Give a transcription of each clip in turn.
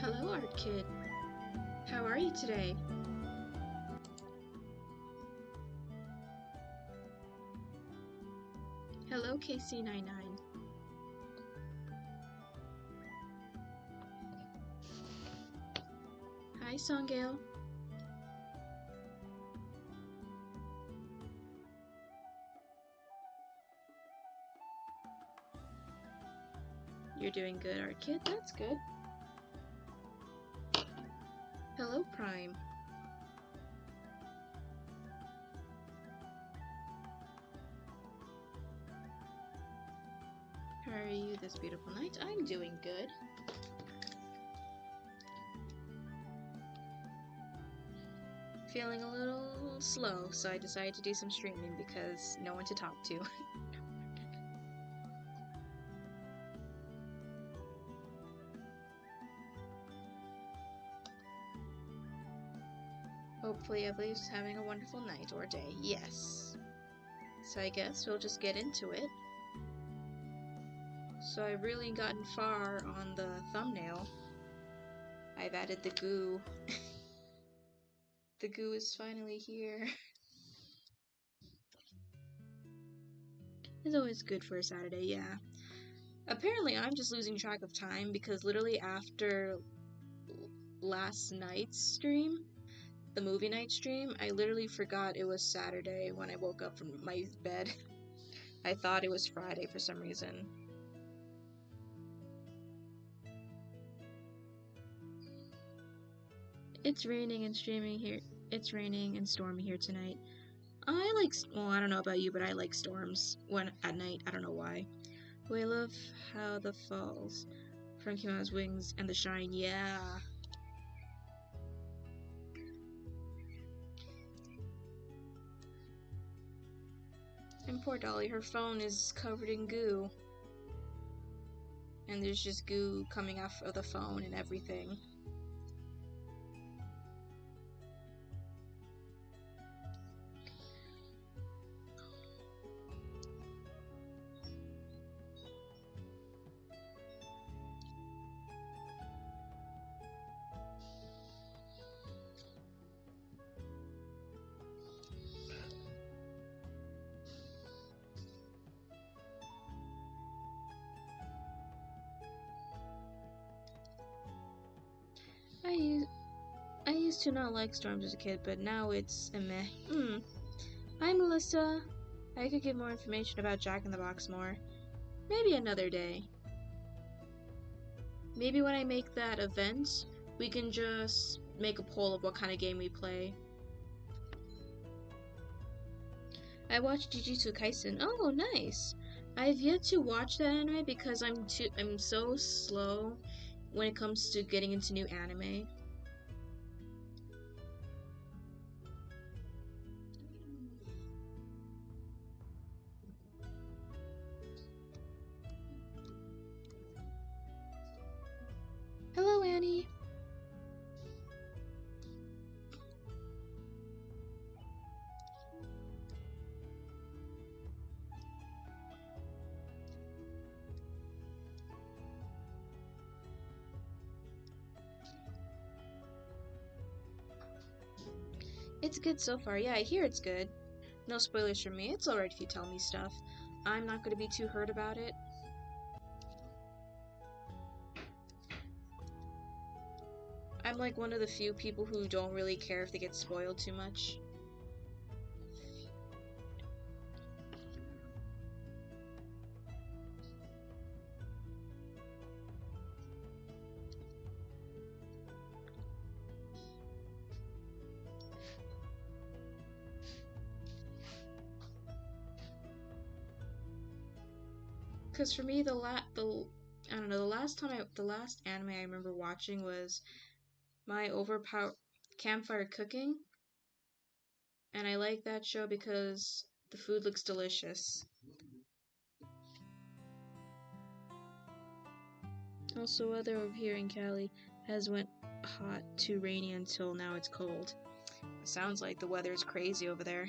Hello, Art Kid. How are you today? Hello, KC99. Hi, Songale. You're doing good, Art Kid. That's good. Hello, Prime. How are you this beautiful night? I'm doing good. Feeling a little slow, so I decided to do some streaming because no one to talk to. Hopefully everybody's having a wonderful night or day. Yes. So I guess we'll just get into it. So I've really gotten far on the thumbnail. I've added the goo. The goo is finally here. It's always good for a Saturday, yeah. Apparently I'm just losing track of time because literally after last night's stream, the movie night stream, I literally forgot it was Saturday when I woke up from my bed. I thought it was Friday for some reason. It's raining and streaming here. It's raining and stormy here tonight. Well, I don't know about you, but I like storms when at night. I don't know why. Oh, I love how the falls, Frankie Mouse wings and the shine. Yeah. And poor Dolly, her phone is covered in goo. And there's just goo coming off of the phone and everything. I used to not like storms as a kid, but now it's a meh. Hi, Melissa. I could give more information about Jack in the Box more. Maybe another day. Maybe when I make that event, we can just make a poll of what kind of game we play. I watched Jujutsu Kaisen. Oh, nice. I've yet to watch that anime because I'm so slow when it comes to getting into new anime. Hello, Annie. It's good so far. Yeah, I hear it's good. No spoilers from me. It's alright if you tell me stuff. I'm not going to be too hurt about it. I'm like one of the few people who don't really care if they get spoiled too much. Cause for me, I don't know, the last anime I remember watching was My Overpower Campfire Cooking, and I like that show because the food looks delicious. Also, weather over here in Cali has went hot to rainy until now it's cold. It sounds like the weather is crazy over there.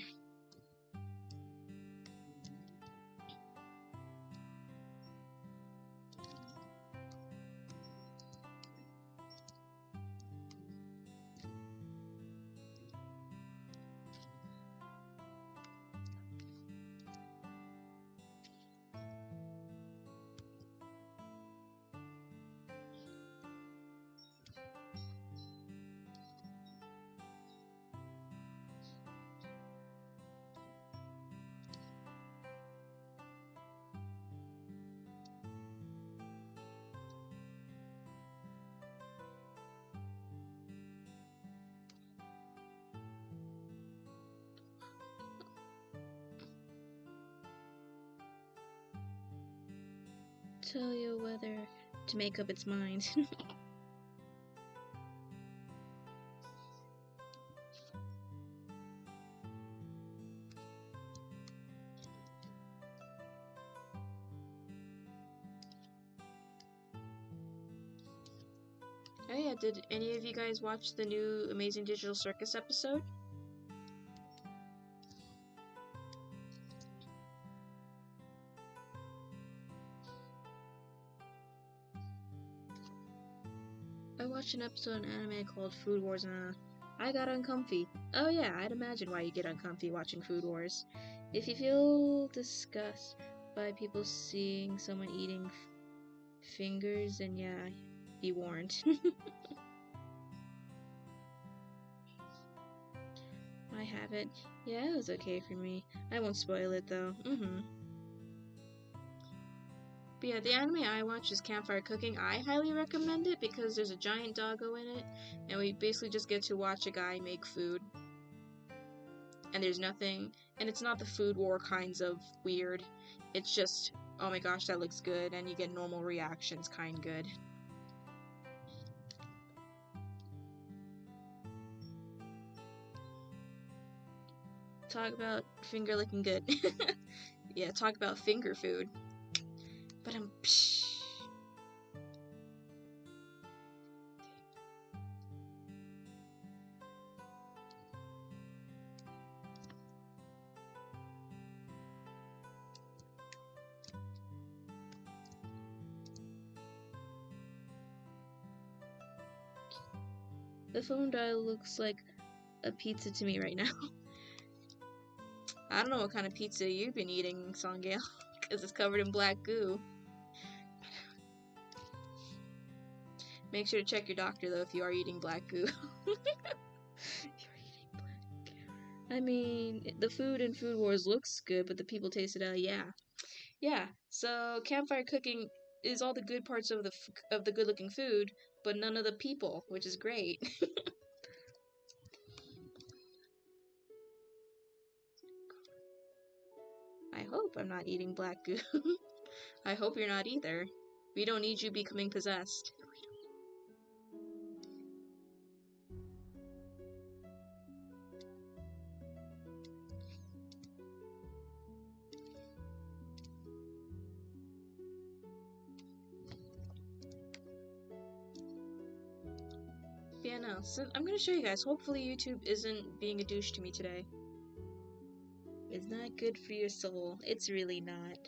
tell you whether to make up its mind. Oh yeah, did any of you guys watch the new Amazing Digital Circus episode? I watched an episode of an anime called Food Wars and I got uncomfy. Oh yeah, I'd imagine why you get uncomfy watching Food Wars. If you feel disgust by people seeing someone eating fingers, then yeah, be warned. I haven't. Yeah, it was okay for me. I won't spoil it though. But yeah, the anime I watch is Campfire Cooking. I highly recommend it because there's a giant doggo in it, and we basically just get to watch a guy make food. And there's nothing, and it's not the food war kinds of weird. It's just, oh my gosh, that looks good, and you get normal reactions kind good. Talk about finger looking good. Yeah, talk about finger food. But the phone dial looks like a pizza to me right now. I don't know what kind of pizza you've been eating, Songale, because it's covered in black goo. Make sure to check your doctor, though, if you are eating black goo. You're eating black goo. I mean, the food in Food Wars looks good, but the people taste it, yeah. Yeah, so Campfire Cooking is all the good parts of the good-looking food, but none of the people, which is great. I hope I'm not eating black goo. I hope you're not either. We don't need you becoming possessed. Yeah, no, so I'm gonna show you guys. Hopefully YouTube isn't being a douche to me today. It's not good for your soul. It's really not.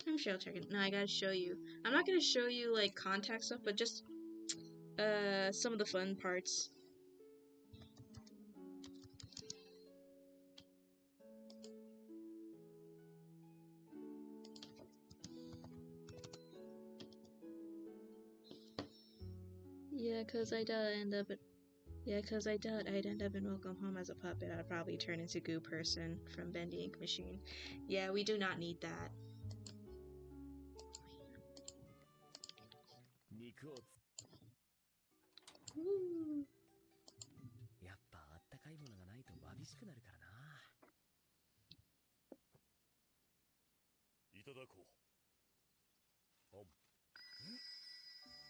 I'm sure I'll check it. No, I gotta show you. I'm not gonna show you, like, contact stuff, but just, some of the fun parts. Yeah, cause I doubt I'd end up in Welcome Home as a puppet. I'd probably turn into Goo Person from Bendy Ink Machine. Yeah, we do not need that. Woo.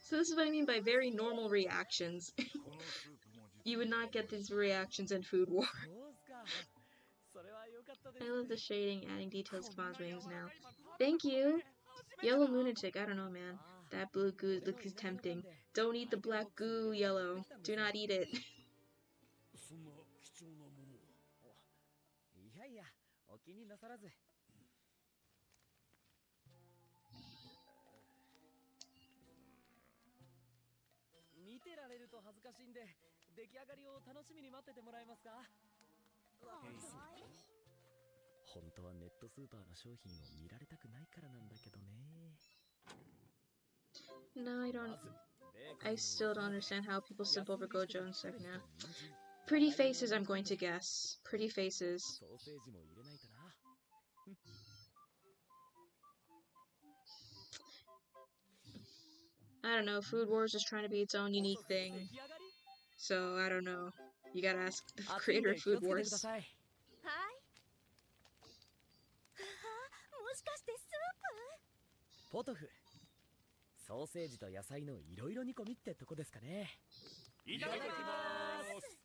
So this is what I mean by very normal reactions. You would not get these reactions in Food War. I love the shading, adding details to Mom's wings now. Thank you! Yellow lunatic, I don't know, man. That blue goo looks tempting. Don't eat the black goo, Yellow. Do not eat it. No, I don't. I still don't understand how people simp over Gojo and stuff now. Pretty faces, I'm going to guess. Pretty faces. I don't know, Food Wars is trying to be its own unique thing. So, I don't know. You gotta ask the creator of Food Wars. ポトフ、ソーセージと野菜のいろいろ煮込みってとこですかね。いただきます。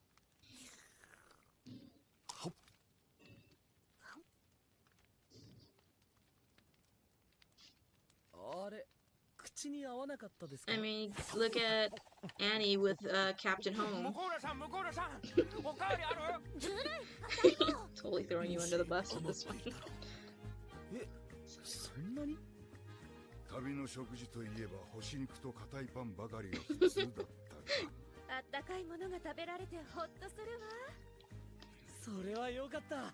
あれ、口に合わなかったですか？ I mean, look at Annie with Captain Home. Totally throwing you under the bus with this one. え、そんなに？旅の食事といえば干し肉と硬いパンばかりが普通だったがあったかいものが食べられてホッとするわ。それはよかった。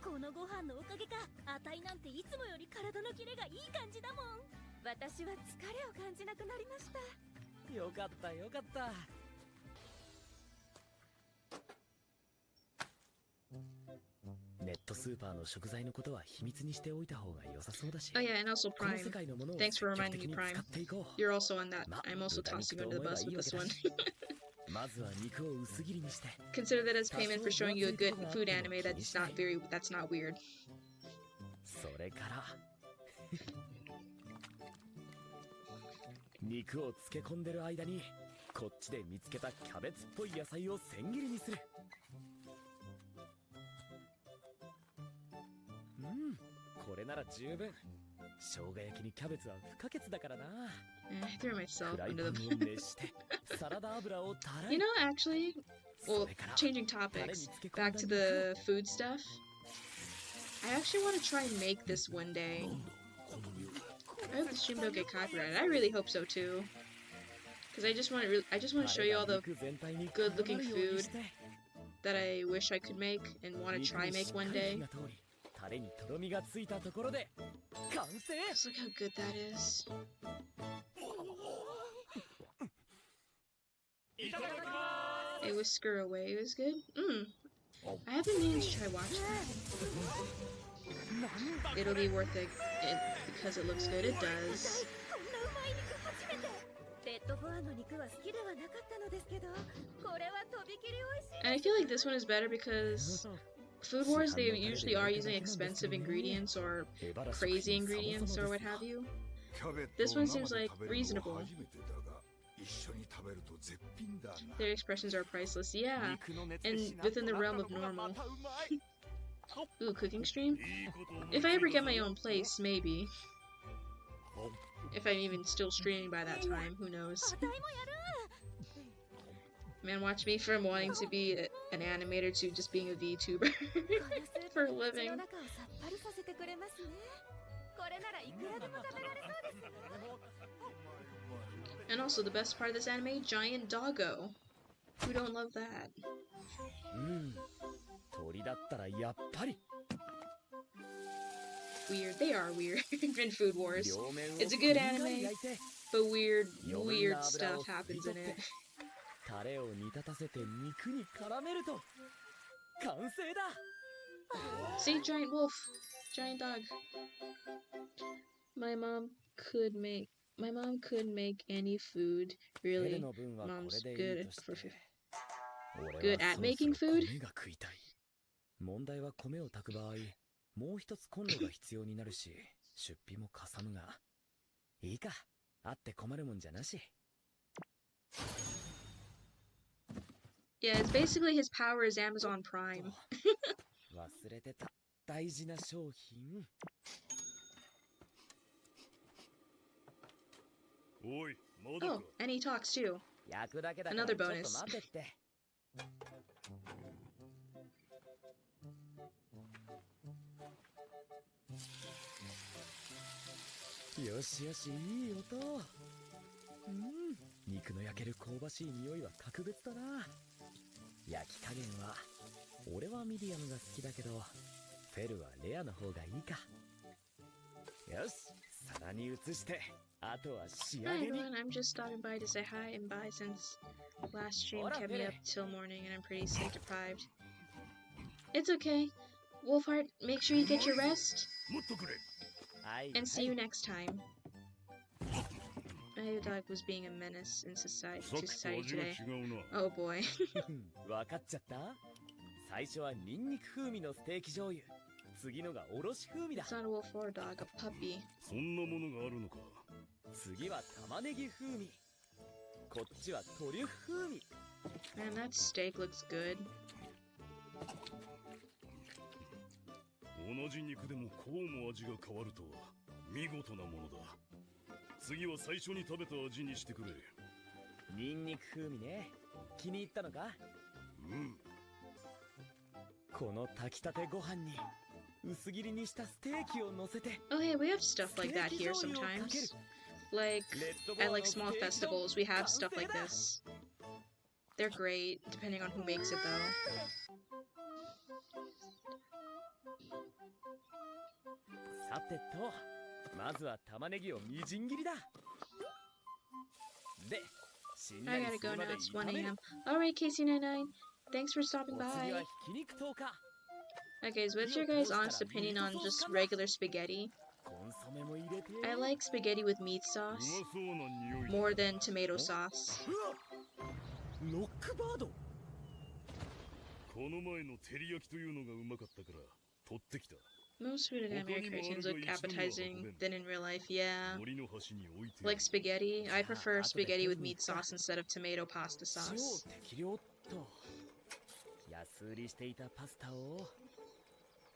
このご飯のおかげか、あたいなんていつもより体のキレがいい感じだもん。私は疲れを感じなくなりました。よかったよかった。ネットスーパーの食材のことは秘密にしておいた方が良さそうだし。Oh yeah, and also Prime. Thanks for reminding me, Prime. You're also on that. I'm also tossing you under the bus with this one. まずは肉を薄切りにして。Consider that as payment for showing you a good food anime that's not weird. それから肉を漬け込んでる間にこっちで見つけたキャベツっぽい野菜を千切りにする。これなら十分。生姜焼きにキャベツは不可欠だからな。I threw myself フライ under パン the を熱してサラダ油をたら You know, actually, well, changing topics, back to the food stuff. I actually want to try and make this one day. I hope the stream don't get copyrighted. I really hope so too. Because I just want to show you all the good-looking food that I wish I could make and want to try make one day. タレにとろみがついたところで完成。 Just look how good that is. いただきます。 A whisker away was good. I have been meaning to try watching that. It'll be worth it because it looks good. It does. こんなうまい肉初めて。レッドボアの肉は好きではなかったのですけど、これはとびきり美味しい。 And I feel like this one is better because Food Wars, they usually are using expensive ingredients or crazy ingredients or what have you. This one seems like reasonable. Their expressions are priceless, yeah, and within the realm of normal. Ooh, cooking stream? If I ever get my own place, maybe. If I'm even still streaming by that time, who knows? Man, watch me from wanting to be an animator to just being a VTuber for a living. And also, the best part of this anime, giant doggo. Who don't love that? 鳥だったらやっぱり Weird. They are weird in Food Wars. It's a good anime, but weird stuff happens in it. タレを煮立たせて肉に絡めると完成だ。 See, giant wolf, giant dog. My mom could make any food. Really, mom's good at making food. 米が食いたい。問題は米を炊く場合、もう一つコンロが必要になるし、出費もかさむが、いいか、あって困るもんじゃなし。 Yeah, it's basically his power is Amazon Prime. 忘れてた大事な商品。おい、まだか。 Oh, and he talks too. 焼くだけだから Another ちょっ bonus. と待ってって。よしよし、いい音。肉の焼ける香ばしい匂いは格別だな。焼き加減は俺はミディアムが好きだけど、フェルはレアの方がいいか。よし、皿に移して、あとは仕 Hi 上げに。 everyone, I'm just stopping by to say hi and bye since last stream kept me up till morning and I'm pretty sleep deprived. It's okay. Wolfheart, make sure you get your rest もっとくれ。はい、 and see you next time. My dog was being a menace in society さっ to きと society 味が today. 違うな。 Oh boy. わかっちゃった？最初はニンニク風味のステーキ醤油。次のがおろし風味だ。 It's not a wolf or a dog, a puppy. そんなものがあるのか。次は玉ねぎ風味。こっちはトリュフ風味。 Man, that steak looks good. 同じ肉でもこうも味が変わるとは見事なものだ。次は最初に食べた味にしてくれ。ニンニク風味ね。気に入ったのか？うん。この炊きたてご飯に薄切りにしたステーキを乗せて。 Oh, hey, we have stuff like that here sometimes. Like, at like small festivals, we have stuff like this. They're great, depending on who makes it though. さてと、まずは玉ねぎをみじん切りだ。で、しんな I り gotta す go るま now, で it's 炒 1 める。 a.m. Alright, Casey99, thanks for stopping お次 by. はひき肉投下。 Okay, so what's your guys' honest opinion on just regular spaghetti? コンソメも入れて。 I like spaghetti with meat う sauce まそうな匂い。 more than tomato sauce. うわロックバード。この前の照り焼きというのがうまかったから取ってきた。 Most food in anime cartoons look appetizing than in real life, yeah. 森の端に置いて。 Like spaghetti, I prefer spaghetti with meat sauce instead of tomato pasta 塩 sauce. を適量っと。安売りしていたパスタを。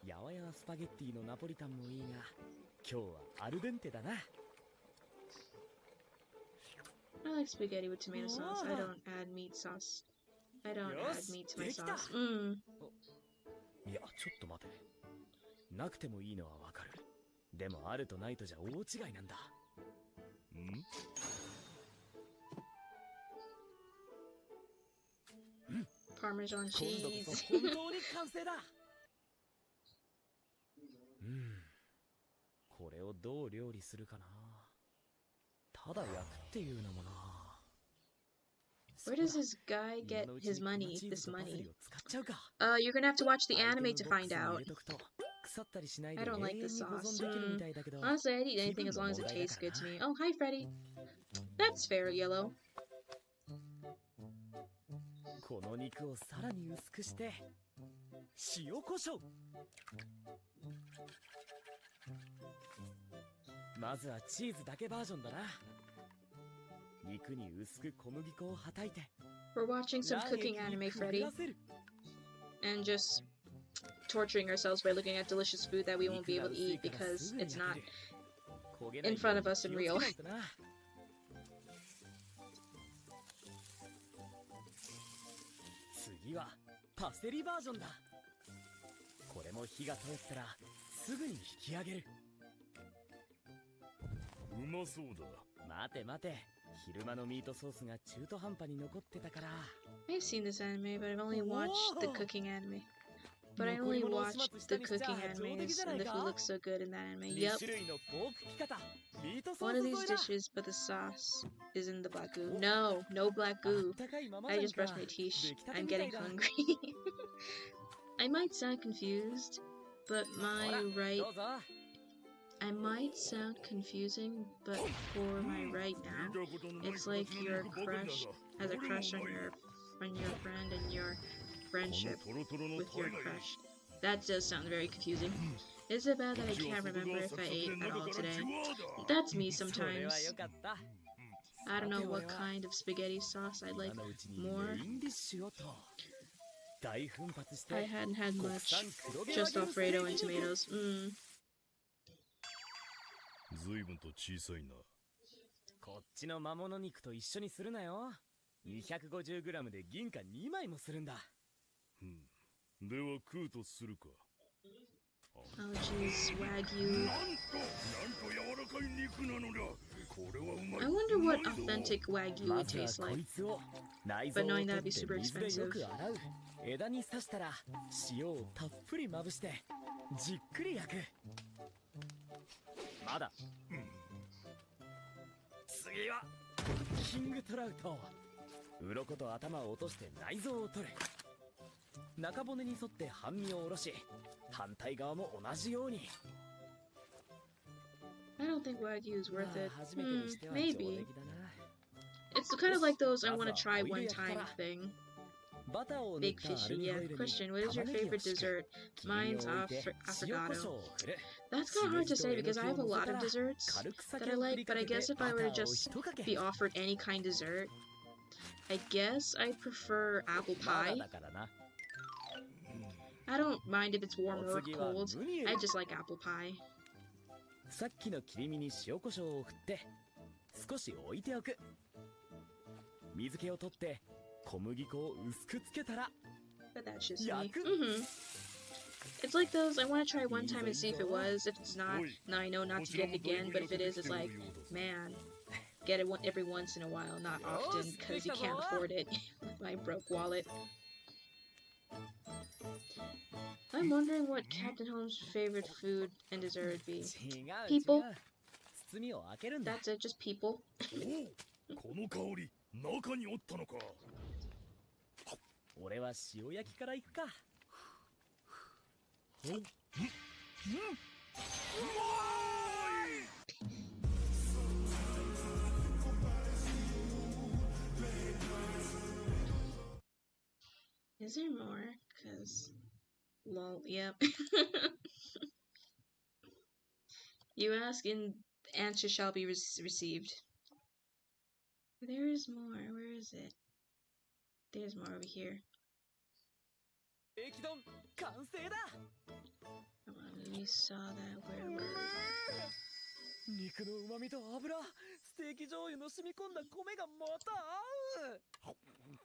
やわやわスパゲッティのナポリタンもいいが、今日はアルデンテだな。 I like spaghetti with tomato sauce. I don't add meat sauce. I don't add meat to my sauce. Mmm. いや、ちょっと待て。なくてもいいのはわかる。でもあるとないとじゃ大違いなんだ。ん？ Parmesan 今度こ cheese. そ本当に完成だ。これをどう料理するかな。ただ焼くっていうのもな。 Where does this guy get his money? This money? 使っちゃうか。 You're gonna have to watch the anime to find out. 腐ったりしないで I don't like 永遠 the に保 sauce. 存できるみたいだけど。 Honestly, I'd eat anything as long as it tastes good to me. Oh, hi, Freddy. That's fair, Yellow. この肉をさらに薄くして塩コショウ。まずはチーズだけバージョンだな。肉に薄く小麦粉をはたいて。 We're watching some cooking anime, Freddy, and just torturing ourselves by looking at delicious food that we won't be able to eat because it's not in front of us in real. 次はパセリバージョンだ。これも火が通ったらすぐに引き上げる。うまそうだ。待て待て、昼間のミートソースが中途半端に残ってたから。 I've seen this anime, but I've only watched the cooking anime. But I only watched the cooking animes, and the food looks so good in that anime. 2 Yep. 種類のポークピカタ、ミートソー One ス of 添 these えだ。 dishes, but the sauce is in the black goo. No, no black あ goo. ったかいまま I なん just か brushed my teeth. 出来たて I'm みた getting いだ。 hungry. I might sound confused, but ほら my right... どうぞ。 I might sound confusing, but for my right now, it's like your crush has a crush on your friend and your friendship このトロトロの with your タイがいい。 crush. That does sound very confusing. Is it bad that I can't remember if I ate at all today? That's me それは sometimes. よかった。 I don't know what kind of spaghetti sauce I'd like 今のうちに more. メインディッシュをと。大奮発して。 I hadn't had 国 much. 産黒毛和 Just 牛ステー Alfredo キ and 肉。 tomatoes. Mmm. ずいぶんと小さいな。こっちの魔物肉と一緒にするなよ。250g で銀貨2枚もするんだ。では食うとするか。 Oh jeez, Wagyu. なんと柔らかい肉なのだ。これはうまい。 I wonder what authentic Wagyu ま would ずは taste こ like. いつを内 But 臓を knowing 取 that'd っ be て super 水でよ expensive. く洗う。枝に刺したら塩をたっぷりまぶしてじっくり焼く。まだ。次はキングトラウト。鱗と頭を落として内臓を取る。中骨に沿って半身を下ろし、反対側も同じように。 I don't think Wagyu is worth it. 初めてにしては上 Maybe. 出来だな。 It's kind of like those I want to try one time thing. バターを塗っ Big たア fish. ルミ Yeah. ホイルに Question: What is your 玉ねぎを favorite 敷く dessert? 切り身 Mine's を置いて塩コシ affogato. ョウを振る That's kind of hard to し say めじと because え I の have き a を乗 lot せた of ら desserts 軽く that 酒 I を振 like, り but か I け guess て if バ I タ were to ーを just 一かけ be offered any kind dessert, I guess I prefer apple まだ pie. だからな I don't mind if it's お warm or 次は cold. ムニエ I ル just like apple pie. さっきの切り身に塩コショウを振って少し置いておく水気を取って小麦粉を薄くつけたら But that's just me. Yak. It's like those, I want to try one time and see if it was. If it's not, now I know not to get it again. But if it is, it's like, man, get it every once in a while, not often, because you can't afford it with my broke wallet. I'm wondering what Captain Holmes' favorite food and dessert would be. 違う People. 違う包みを開けるんだ That's it, just people. おお、この香り中におったのか。俺は塩焼きから行くか Is there more? Cause, lol, yep. You ask and answer shall be received. There is more. Where is it? There's more over here. 駅丼完成だ Come on, we saw that. Where were 肉の旨味と油ステーキ醤油の染み込んだ米がまた合う we?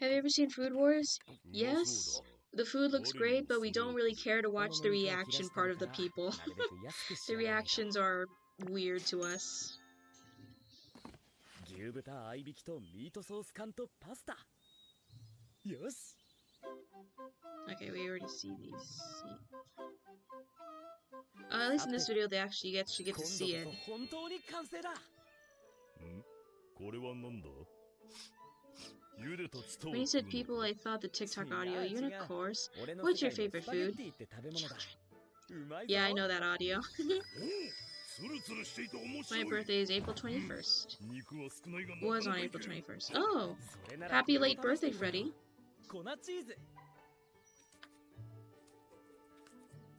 Have you ever seen Food Wars? Yes. The food looks great, but we don't really care to watch the reaction part of the people. The reactions are weird to us. 牛豚合いびきとミートソース缶とパスタよし Okay, we already see these. At least in this video, they actually get to 今度こ see it. そ本当に完成だんこれはなんだ茹でたツタを When you 食う said の people, I thought the TikTok audio. You know, of course. 俺の What's your 世界 favorite のスパゲッ food? ティって食べ物だうまいぞ Yeah, I know that audio. おおツルツルしていて面白 My い birthday is April 21st. 肉は少ないが Was な on かなか April いけん 21st. Oh, それなら happy late これを試して birthday, みろ Freddy. 粉チーズ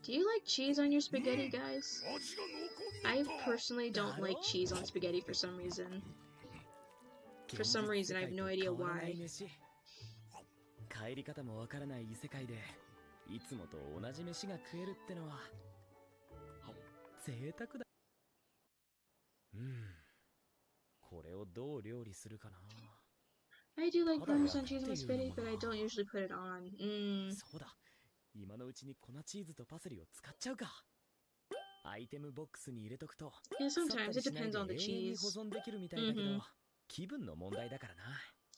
Do you like cheese on your spaghetti, guys? 味が濃厚に I なった personally don't like cheese on spaghetti for some reason. For some reason, I have no idea why. 帰り方もわからない異世界でいつもと同じ飯が食えるってのは贅沢だこれをどう料理するかな I do like Parmesan cheese on my spaghetti, but I don't usually put it on. そうだ今のうちに粉チーズとパセリを使っちゃうかアイテムボックスに入れとくと Yeah, 腐った sometimes り it しない depends で on the 永遠に cheese. 保存できるみたいだけど気分の問題だからな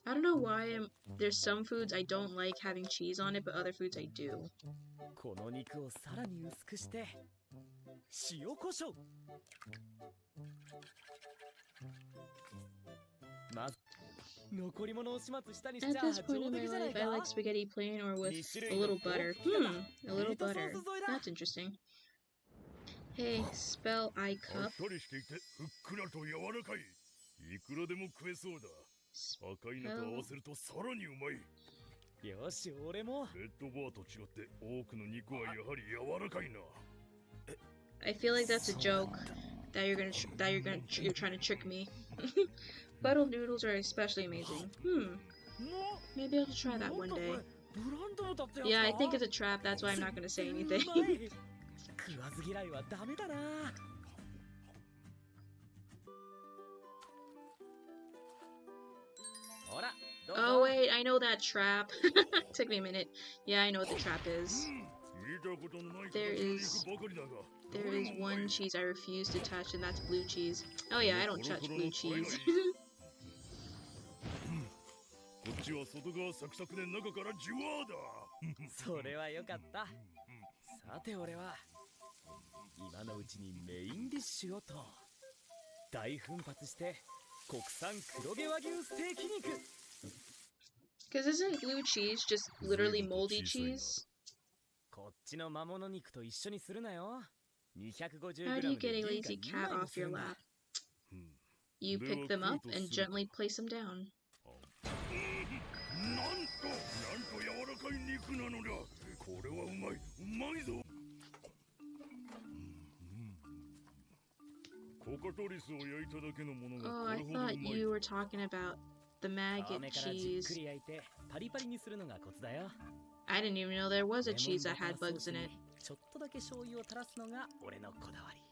I don't know why there's some foods I don't like having cheese on it, but other foods I do. この肉をさらに薄くして塩コショウまず残り物を始末したにし At ちゃ this 上 point in 出 my 来じゃない life, I か like spaghetti plain or with a little butter. A little butter. That's interesting. Hey, spell I あ cup. っさりしていてふっくらと柔らかいいくらでも食えそうだ赤いのと合わせるとさらにうまいよし俺もレッドバーと違って多くの肉はやはり柔らかいな I feel like that's a joke that you're trying to trick me. Puddle noodles are especially amazing. Maybe I'll try that one day. ブランドのだってやつ Yeah, I か think it's a trap. That's why I'm not gonna say う anything. まい食わず嫌いはダメだなほらどうぞ Oh wait, I know that trap. Took me a minute. Yeah, I know what the trap is. 見たことのない There 形の is- 肉ばかりだが There is one cheese I refuse to touch, and that's blue cheese. Oh yeah, I don't touch blue cheese. こっちは外側サクサクで中からジュワーだそれはよかったさて俺は今のうちにメインディッシュをと大奮発して国産黒毛和牛ステーキ肉 Because isn't blue cheese just literally moldy cheese? こっちの魔物肉と一緒にするなよ 250g How do you get a で lazy 原価 cat 2万に off する your んだ lap? You pick them up and gently place them down. なんとなんかい肉なのだ。これはうまい、うまいぞ。コカトリスを焼いただけのものが Oh, こ I れほどうま thought い。 you were talking about the 皮 maggot 目からじっ cheese. くり焼いてパリパリにするのがコツだよ。 I didn't even know there was a レモン cheese バ that ター had ソー bugs ス in に it. ちょっとだけ醤油を垂らすのが俺のこだわり。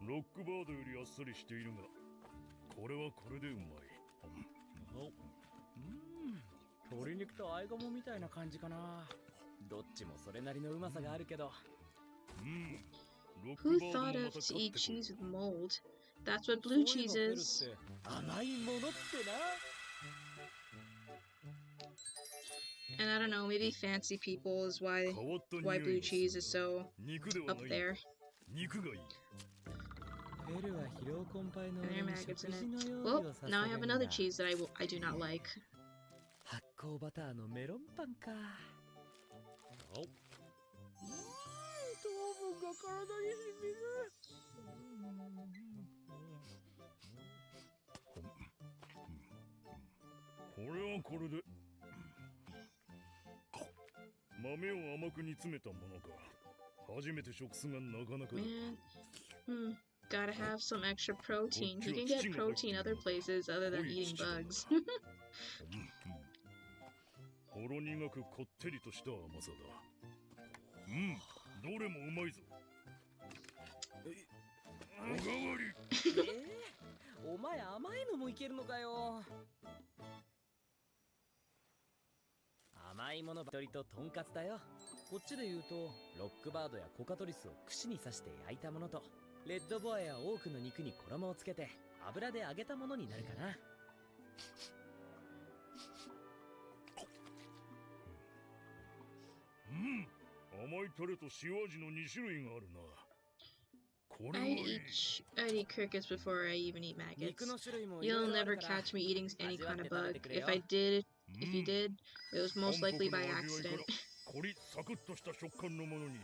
ロックバードよりあっさりしているが、これはこれでうまい。鶏肉と合鴨みたいな感じかな。どっちもそれなりのうまさがあるけど。ロック Who バードも thought また of 買っ to て eat こい。 cheese with mold? That's what blue cheese そういえば is. ペルって甘いものってな。 And I don't know, maybe fancy people is 変わった why 匂 blue いがす cheese る is so 肉では up ない。 there. 肉がいい。ペルは疲労困憊の And 上 there are に maggots 食 in 事 it. の用意 Well, をさせ now I る have んだ。 another cheese that I do not like. 発酵バターのメロンパンか。糖分が体に染みる。これはこれで。豆を甘く煮詰めたものか。初めて食すがなかなかだ。 Man, gotta have some extra protein. You can get protein other places other than eating bugs. ほろ苦くこってりとした甘さだ。どれもうまいぞ。おかわり。お前甘いのもいけるのかよ。甘いものばかりととんかつだよ。こっちで言うとロックバードやコカトリスを串に刺して焼いたものと、レッドボアやオークの肉に衣をつけて油で揚げたものになるかな。甘いタレと塩味の2種類があるな。これは I'd いい。 eat crickets before I even eat 肉 maggots. の種類もいろ You'll いろある never から。 catch me eating any kind of bug. If If you did, it was most likely by 韓国の味わい accident. からコリサクッとした食感のものに、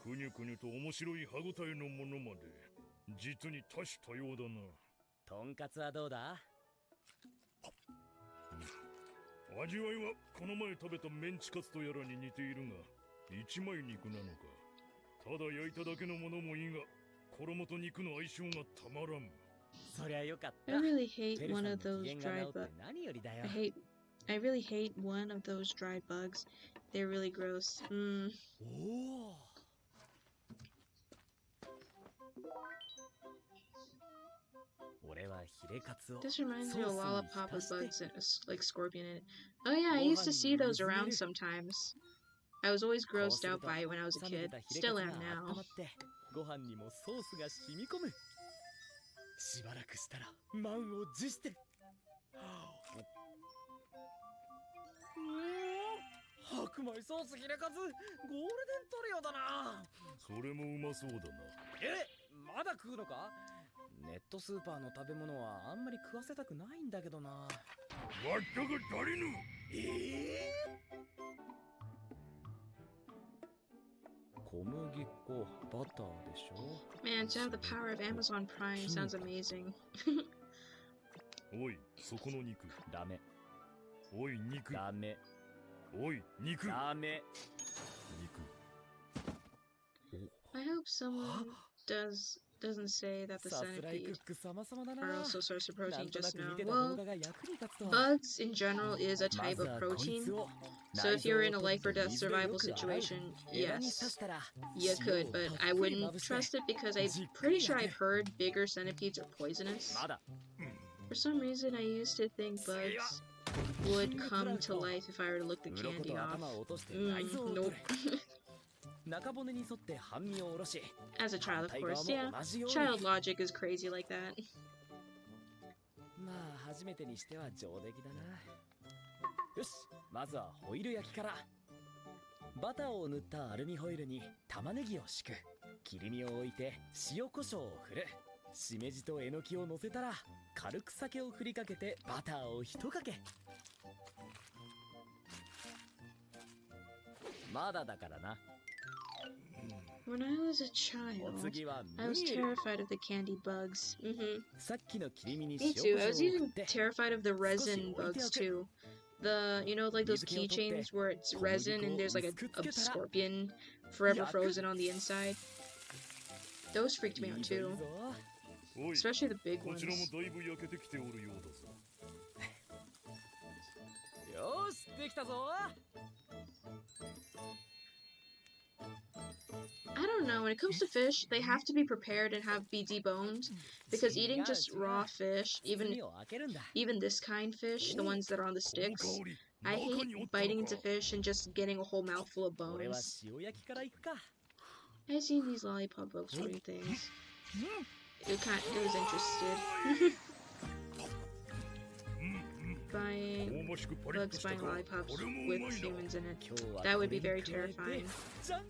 くにゅくにゅと面白い歯ごたえのものまで、実に多種多様だな。とんかつはどうだ？味わいはこの前食べたメンチカツとやらに似ているが、一枚肉なのか。ただ焼いただけのものもいいが、衣と肉の相性がたまらん。そりゃよかっ I た。 really ペ hate ルさ one んの of 機 those 嫌が dried 治って bugs. 何よりだよ。 I really hate one of those dried bugs. They're really gross. おお。俺はヒレカツを This reminds me of a ソースに lollipop 浸 with して bugs and like scorpion in it. Oh yeah, I used to see those around sometimes. I was always こう grossed する out と by it when I was a 冷め kid. たヒレカ Still ツ am が温 now. まってご飯にもソースが染み込む。しばらくしたら満を持して。白米ソースヒレカツゴールデントリオだな。それもうまそうだな。まだ食うのか？ネットスーパーの食べ物はあんまり食わせたくないんだけどな。わったが足りぬ。小麦粉、バターでしょ。 Man, to have the power of Amazon Prime sounds amazing. おい、そこの肉。ダメ。おい、肉。ダメ。おい、肉。ダメ。肉。 I hope someone doesn't say that the さすらいク centipede ック様々だ are な。 also source of な protein んとな just く見 now. てた動 Well, 画が役に立つとは。 bugs in general is a ま type ず of はこい protein. つを So if you're in a 内臓を life or 取って death 水でよ survival く洗う。 situation, 枝に刺 yes, したら you 塩 could, を but たっ I ぷりま wouldn't ぶして trust it because I'm じっく pretty り sure 焼 I've く。 heard bigger centipedes are poisonous. まだ For some reason, I used to think bugs would come to life if I were to look the 鱗 candy と off. 頭を落として内臓を取 Nope. れ。中骨に沿って半身を下ろし、 As a child, of 反対側 course, も yeah. 同じように。 Child logic is crazy like that. まあ初めてにしては上出来だな。よし、まずはホイル焼きから。バターを塗ったアルミホイルに玉ねぎを敷く。切り身を置いて塩コショウを振る。しめじとえのきを乗せたら軽く酒を振りかけてバターを一かけ。まだだからな。When I was a child, お次は I was ムニエル。 terrified of the candy bugs. Mm-hmm. さっきの切り身に Me 塩 too. コ I シ was ョウを振 even って terrified of the resin bugs too. The, you know, like those keychains where it's resin and there's like a scorpion forever frozen on the inside. Those freaked me い out いぞいい too, ぞ。おい、 especially the big こ ones. ちらもだいぶ焼けてきておるようだぞ。よーしできたぞ。 I don't know. When it comes to fish, they have to be prepared and be deboned because eating just raw fish, 包 even みを開けるんだ。 even this kind fish, the ones that are on the この sticks, 香り、 I 中にお hate ったの biting か into fish and just getting a whole mouthful of 俺は bones. 塩焼きからいくか。 I seen these lollipop bugs doing things. It was interested. 香 Buying ばしくパリッ bugs とした buying か。 lollipops これもう with まいな。 humans in it. 今日は That would be これ very に加えて terrifying. じゃん、缶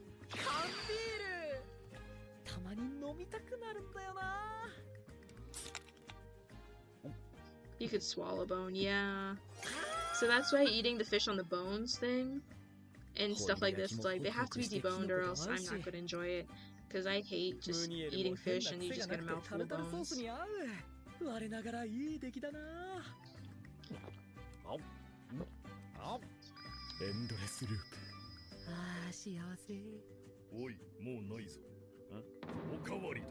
ビール。たまに飲みたくなるんだよな。 You could swallow bone, yeah. So that's why eating the fish on the bones thing and stuff like this, it's like they have to be deboned or else I'm not gonna enjoy it. Because I hate just ムニエル eating も変 fish な and you 癖 just が get a なくてタ mouthful ル of タルソー bones. スに合う。我ながらいい出来だな。エンドレスループ。ああ幸せ。おい、もうないぞ。おかわりだ。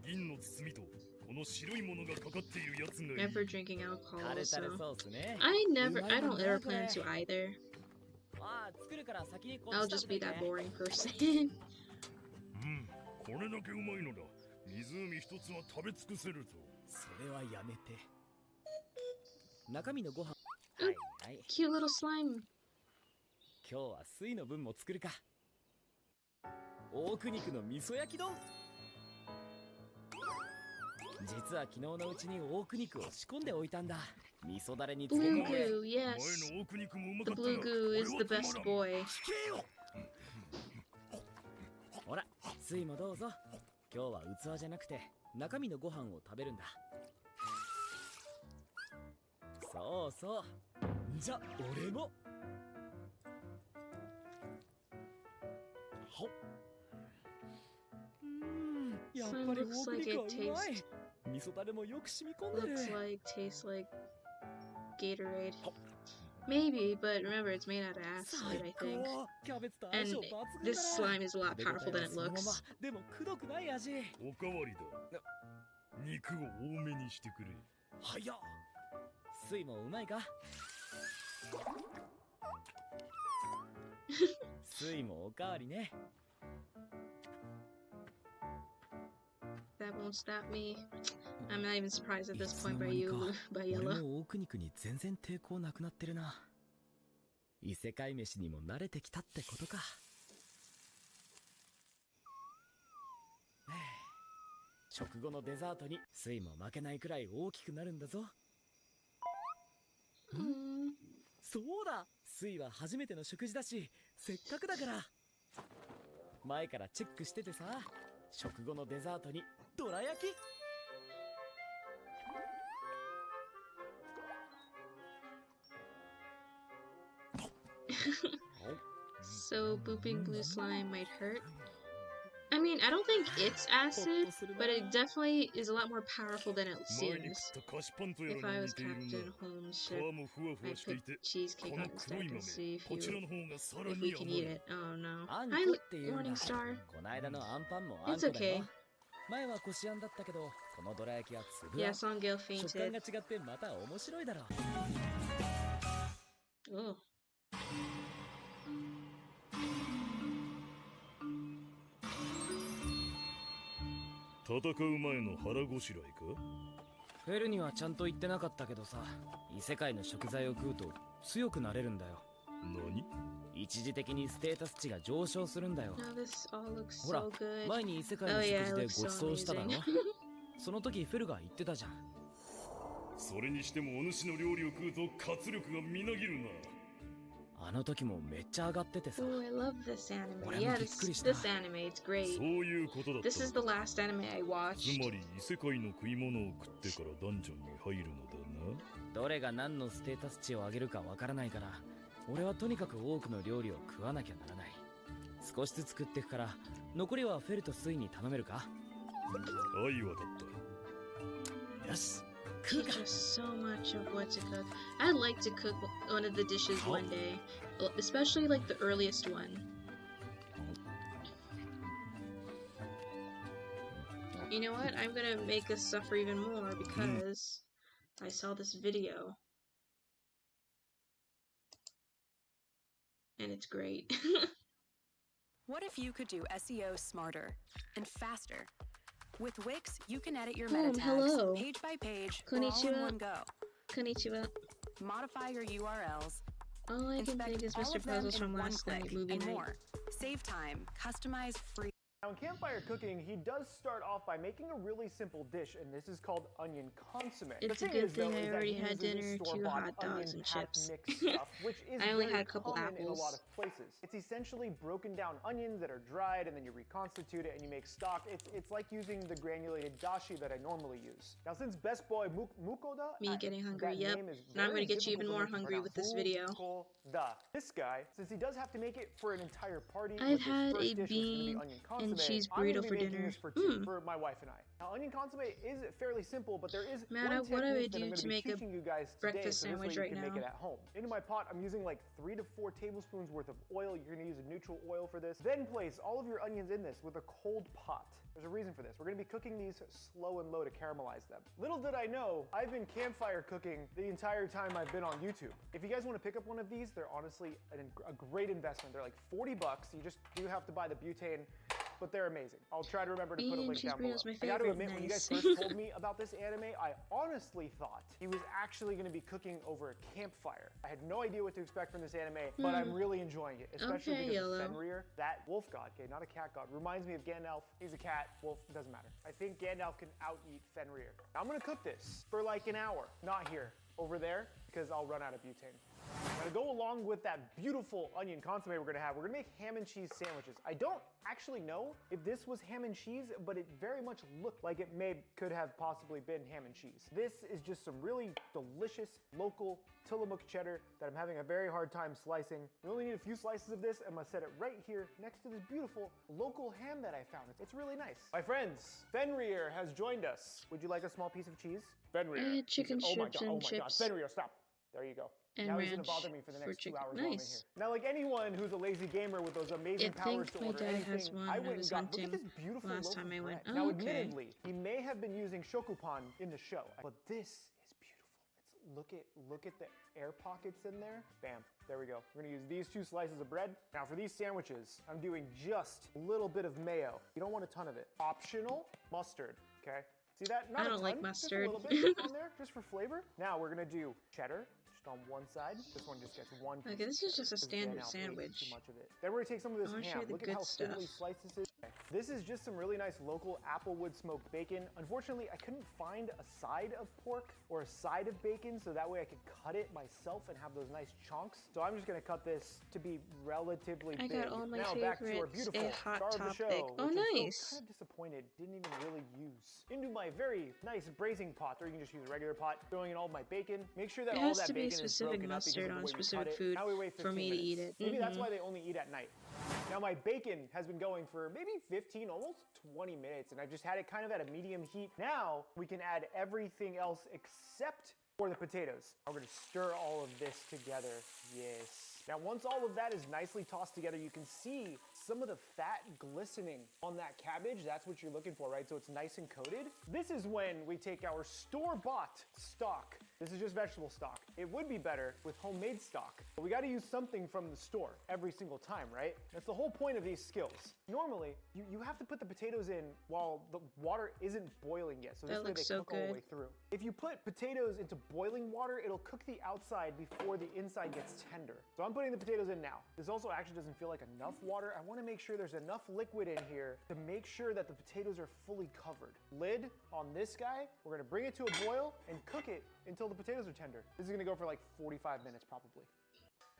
銀の包みとこの白いものがかかっているやつがいい。 Never drinking alcohol, タルタル so ソースね。 I don't ever plan to either. ああ作るから先にこっ I'll ち just 食べ be て that ね。 boring person. これだけうまいのだ。湖一つは食べ尽くせるぞ。それはやめて。中身のご飯。はいはい。 Cute little slime. 今日は水の分も作るか。大肉の味噌焼き丼。実は昨日のうちに大肉を仕込んでおいたんだ。味噌だれに漬け Blue 込んで。 goo, 前 yes. の奥肉もうま The かったが blue goo is the best boy. ほら、水もどうぞ。今日は器じゃなくて中身のご飯を食べるんだ。そうそう。じゃ、俺も。ほっ。やっぱり大肉はうまい。味噌だれもよく染み込んでる。 Tastes like Gatorade. Maybe, but remember it's made out of acid, I think. キャベツと相 And 性抜群だな。 this slime is a lot powerful than it そのまま looks. でもくどくない味。おかわりだ。肉を多めにしてくれ。早っ。水もうまいか。水もおかわりね。 That won't stop me. I'm not even surprised at this いつの point 間 by に you, か by 俺 Yella. も大肉に全然抵抗なくなってるな。異世界飯にも慣れてきたってことか。食後のデザートに水も負けないくらい大きくなるんだぞ。 Mm. そうだ、水は初めての食事だし、せっかくだから。前からチェックしててさ、食後のデザートにどら焼き。 So booping blue slime might hurt. I mean, I don't think it's acid, but it definitely is a lot more powerful than it 前に seems. 食った菓子パンとや If ら I に was 似ている Captain な。 Holmes' 皮 ship, もふわふわ I'd してい put て、 cheesecake こ on の the 黒 stack い and see 豆、こ if ちら you の方がさら if に we can 甘 eat い。 it. Oh no. あん Hi, こっていうんだ。 Morning Star. こないだのアンパンもあん It's こだよ。 okay. 前はこしあんだったけど、このどら焼きは粒あん。 Yeah, Songale 食感 fainted. が違ってまた面白いだろう。 Oh. 戦う前の腹ごしらえか。フェルにはちゃんと言ってなかったけどさ、異世界の食材を食うと強くなれるんだよ。何？一時的にステータス値が上昇するんだよ。 Now this all looks ほら so good. 前に異世界の Oh 食 yeah, 事 it で looks ごち so そうしただろ amazing. その時フェルが言ってたじゃん。それにしてもお主の料理を食うと活力がみなぎるな。あの時もめっちゃ上がっててさ。 Oh, I love this anime. 俺も Yeah, びっくりした。 this anime, it's great. そういうことだった。 This is the last anime I つ watched. まり異世界の食い物を食ってからダンジョンに入るのだな。どれが何のステータス値を上げるかわからないから、俺はとにかく多くの料理を食わなきゃならない。少しずつ食っていくから、残りはフェルとスイに頼めるか？愛はだった。よし、食うか。 Teach us so much of what to cook. I'd like to cook one of the dishes one day, especially like the earliest one. You know what? I'm gonna make us suffer even more because I saw this video. And it's great. What if you could do SEO smarter and faster? With Wix, you can edit your Oh, meta tags hello. page by page or all in Konnichiwa. one go. Konnichiwa. Modify your URLs, All I can inspect think is all Mr. of them Puzzles in from one last click, night, movie and night. more. Save time, customize free. Now in campfire cooking, he does start off by making a really simple dish, and this is called onion consomme. It's a good thing I already had dinner, 2 hot dogs, and chips. Which is I only very had a couple common in a lot apples. of places. It's essentially broken down onions that are dried, and then you reconstitute it and you make stock. It's like using the granulated dashi that I normally use. Now since best boy Mukoda, Me getting hungry, that yep. name is Now I'm very gonna get you even difficult for more me to hungry with this pronounce. video. Mukoda. This guy, since he does have to make it for an entire party, I've with his had first a dish, which is gonna be bean onion and consomme, cheese I'm gonna burrito be for making dinner. this for two, for my wife and I. Now, onion consomme is fairly simple, but there is Man, one what do I technique that do I'm to going make to be a teaching you guys today, breakfast so this way sandwich you right can make now? it at home. Into my pot, I'm using like 3 to 4 tablespoons worth of oil. You're going to use a neutral oil for this. Then place all of your onions in this with a cold pot. There's a reason for this. We're going to be cooking these slow and low to caramelize them. Little did I know, I've been campfire cooking the entire time I've been on YouTube. If you guys want to pick up one of these, they're honestly a great investment. They're like 40 bucks. You just do have to buy the butane, but they're amazing. I'll try to remember to put a Bean link cheese down below. burrito's my I gotta favorite, admit, when you guys nice. first told me about this anime, I honestly thought he was actually going to be cooking over a campfire. I had no idea what to expect from this anime, but I'm really enjoying it, especially Okay, because YOLO. of Fenrir. That wolf god, okay, not a cat god, reminds me of Gandalf. He's a cat, wolf, doesn't matter. I think Gandalf can out-eat Fenrir. I'm gonna cook this for like an hour. Not here, over there, because I'll run out of butane. Now to go along with that beautiful onion consomme we're gonna have, we're gonna make ham and cheese sandwiches. I don't actually know if this was ham and cheese, but it very much looked like it could have possibly been ham and cheese. This is just some really delicious local Tillamook cheddar that I'm having a very hard time slicing. We only need a few slices of this. I'm gonna set it right here next to this beautiful local ham that I found. It's really nice. My friends, Fenrir has joined us. Would you like a small piece of cheese? Fenrir. I had chicken Oh my strips God, and oh my God, chips. Fenrir, stop. There you go. And Now he's gonna ranch bother me for the for next 2 chicken. hours while I'm in here. Nice. Now, like anyone who's a lazy gamer with those amazing I powers think to my order dad anything, has one. I I went was and got, look at hunting this beautiful last loaf time I of went. bread. Now, Oh, okay. admittedly, he may have been using shokupan in the show, but this is beautiful. Look at the air pockets in there. Bam, there we go. We're gonna use these 2 slices of bread. Now for these sandwiches, I'm doing just a little bit of mayo. You don't want a ton of it. Optional mustard, okay? See that? Not I a don't like ton, mustard. Just a little bit on there, just for flavor. Now we're gonna do cheddar, just on one side. This one just gets one piece Okay, this of is just a cheddar, 'cause standard Dan Alf ate sandwich. Too much of it. Then we're gonna take some of this I wanna show ham. you the Look at good how thinly stuff. sliced this is. Okay. This is just some really nice local applewood smoked bacon. Unfortunately, I couldn't find a side of pork or a side of bacon, so that way I could cut it myself and have those nice chunks. So I'm just gonna cut this to be relatively I big. got all my now back to our favorites. beautiful A hot star of the topic. show, Oh, which I'm nice. still kind of disappointed didn't even really use. Into my very nice braising pot, or you can just use a regular pot. Throwing in all of my bacon. Make sure that It all has that to be a bacon is specific broken up because mustard of the on way we specific cut it. food Now we wait for me 15 to eat minutes. it. Maybe that's why they only eat at night. Now my bacon has been going for maybe 15, almost 20 minutes, and I've just had it kind of at a medium heat. Now we can add everything else except for the potatoes. I'm gonna stir all of this together. Yes. Now once all of that is nicely tossed together, you can see some of the fat glistening on that cabbage. That's what you're looking for, right? So it's nice and coated. This is when we take our store-bought stock. This is just vegetable stock. It would be better with homemade stock, but we gotta use something from the store every single time, right? That's the whole point of these skills. Normally, you have to put the potatoes in while the water isn't boiling yet, so this That way they looks so cook all the good. way through. If you put potatoes into boiling water, it'll cook the outside before the inside gets tender. So I'm putting the potatoes in now. This also actually doesn't feel like enough water. I wanna make sure there's enough liquid in here to make sure that the potatoes are fully covered. Lid on this guy, we're gonna bring it to a boil and cook it until the potatoes are tender. This is gonna go for like 45 minutes probably.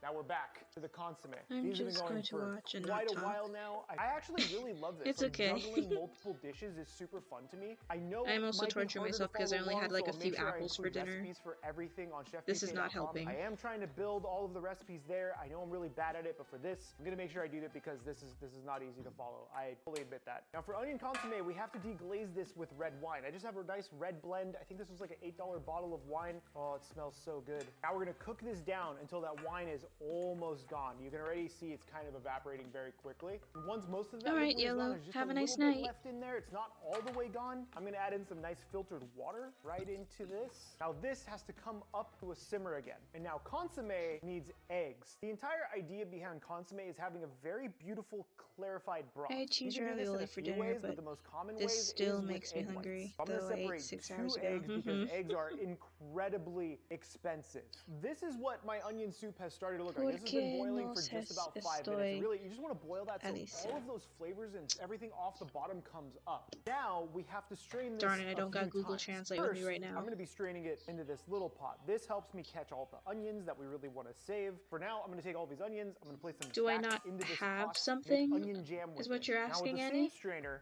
Now we're back to the consomme. I'm These have just been going to for watch and quite not a talk. while now. I actually really love this. It's Like, okay. Juggling multiple dishes is super fun to me. I know I'm it also might be torturing harder to myself because I follow only had along, like so a I'll few make sure I apples for include dinner. recipes for everything on This is not chefbk.com. helping. I am trying to build all of the recipes there. I know I'm really bad at it, but for this, I'm gonna make sure I do it because this is not easy to follow. I fully admit that. Now for onion consomme, we have to deglaze this with red wine. I just have a nice red blend. I think this was like an $8 bottle of wine. Oh, it smells so good. Now we're gonna cook this down until that wine is almost gone. You can already see it's kind of evaporating very quickly. Once most of that All right, liquid is gone, Yellow, there's just have a a nice little bit night. left in there. It's not all the way gone. I'm gonna add in some nice filtered water right into this. Now this has to come up to a simmer again. And now consomme needs eggs. The entire idea behind consomme is having a very beautiful clarified broth. I had You cheese can do this in ravioli a for few dinner, ways, but the most common this ways still is with makes me egg whites. hungry, I'm gonna though I ate separate 6 two hours ago. eggs because eggs are incredibly expensive. This is what my onion soup has started to look like. This has been boiling for just about 5 minutes. Really, you just want to boil that so all of those flavors and everything off the bottom comes up. Now we have to strain this. Darn it, I don't got few Google times. Translate with me right now. I'm going to be straining it into this little pot. This helps me catch all the onions that we really want to save. For now, I'm going to take all these onions. I'm going to place them Do I back not into this have pot, make something? onion jam with Is what it. you're Now with asking, the Annie? same strainer,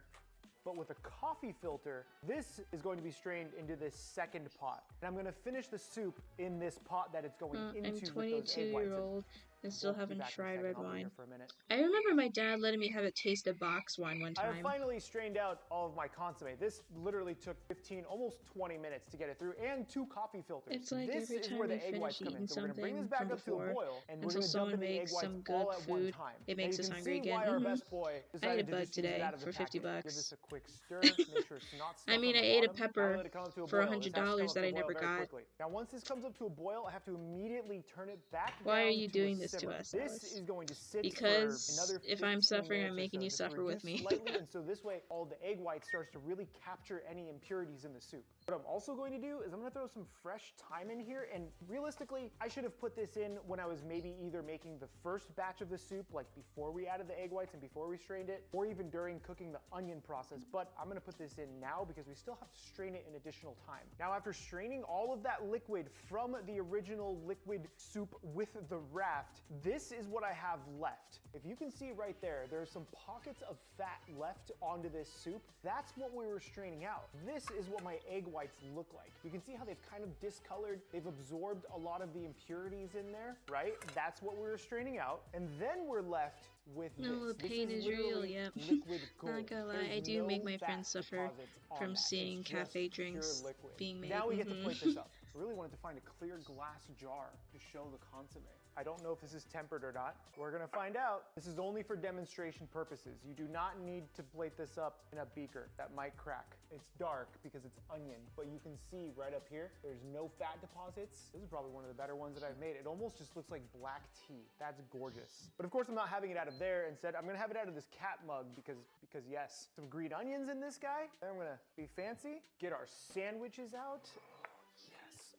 but with a coffee filter, this is going to be strained into this second pot. And I'm going to finish the soup in this pot that it's going into I'm with those egg whites. 22-year-old and still We'll be haven't back in a tried second. red I'll be wine. here for a minute. I remember my dad letting me have a taste of box wine one I have time. finally strained out all of my consomme. This literally took 15, almost 20 minutes to get it through, and 2 coffee filters. It's like this every is time where the you egg whites finish come in. eating So we're gonna bring this something back from up to a before boil, and we're until gonna dump someone in the egg makes whites some all good at one food. time. It Now makes you us can hungry see again. why our best boy I ate a decided to bug just use it today out of the for 50 packet. Give bucks. this a quick stir. Make sure it's not stuck I mean, on I the ate a bottom. pepper Now let it come up to a for boil. This has to come $100 up that to I a boil never very got. quickly. Now once this comes up to a boil, I have to immediately turn it back Why down are you to doing a this to simmer. us, This Alex? is going to sit Because for another if I'm 15 suffering, minutes I'm or making so, you just to suffer with reduce me. slightly, and so this way all the egg white starts to really capture any impurities in the soup. What I'm also going to do is I'm going to throw some fresh thyme in here, and realistically, I should have put this in when I was maybe either making the first batch of the soup, like before we added the egg whites and before we strained it, or even during cooking the onion process, but I'm going to put this in now because we still have to strain it an additional time. Now, after straining all of that liquid from the original liquid soup with the raft, this is what I have left. If you can see right there, there's some pockets of fat left onto this soup. That's what we were straining out. This is what my egg whites look like. You can see how they've kind of discolored. They've absorbed a lot of the impurities in there, right? That's what we were straining out. And then we're left with No, this. the pain This is real, literally yep. liquid gold. Not gonna lie, There's I do no make my fat friends suffer deposits on from that. seeing It's cafe just pure drinks liquid. being made. Now we get to plate this up. I really wanted to find a clear glass jar to show the consomme. I don't know if this is tempered or not. We're gonna find out. This is only for demonstration purposes. You do not need to plate this up in a beaker. That might crack. It's dark because it's onion, but you can see right up here, there's no fat deposits. This is probably one of the better ones that I've made. It almost just looks like black tea. That's gorgeous. But of course, I'm not having it out of there. Instead, I'm gonna have it out of this cat mug because yes, some green onions in this guy. Then I'm gonna be fancy, get our sandwiches out.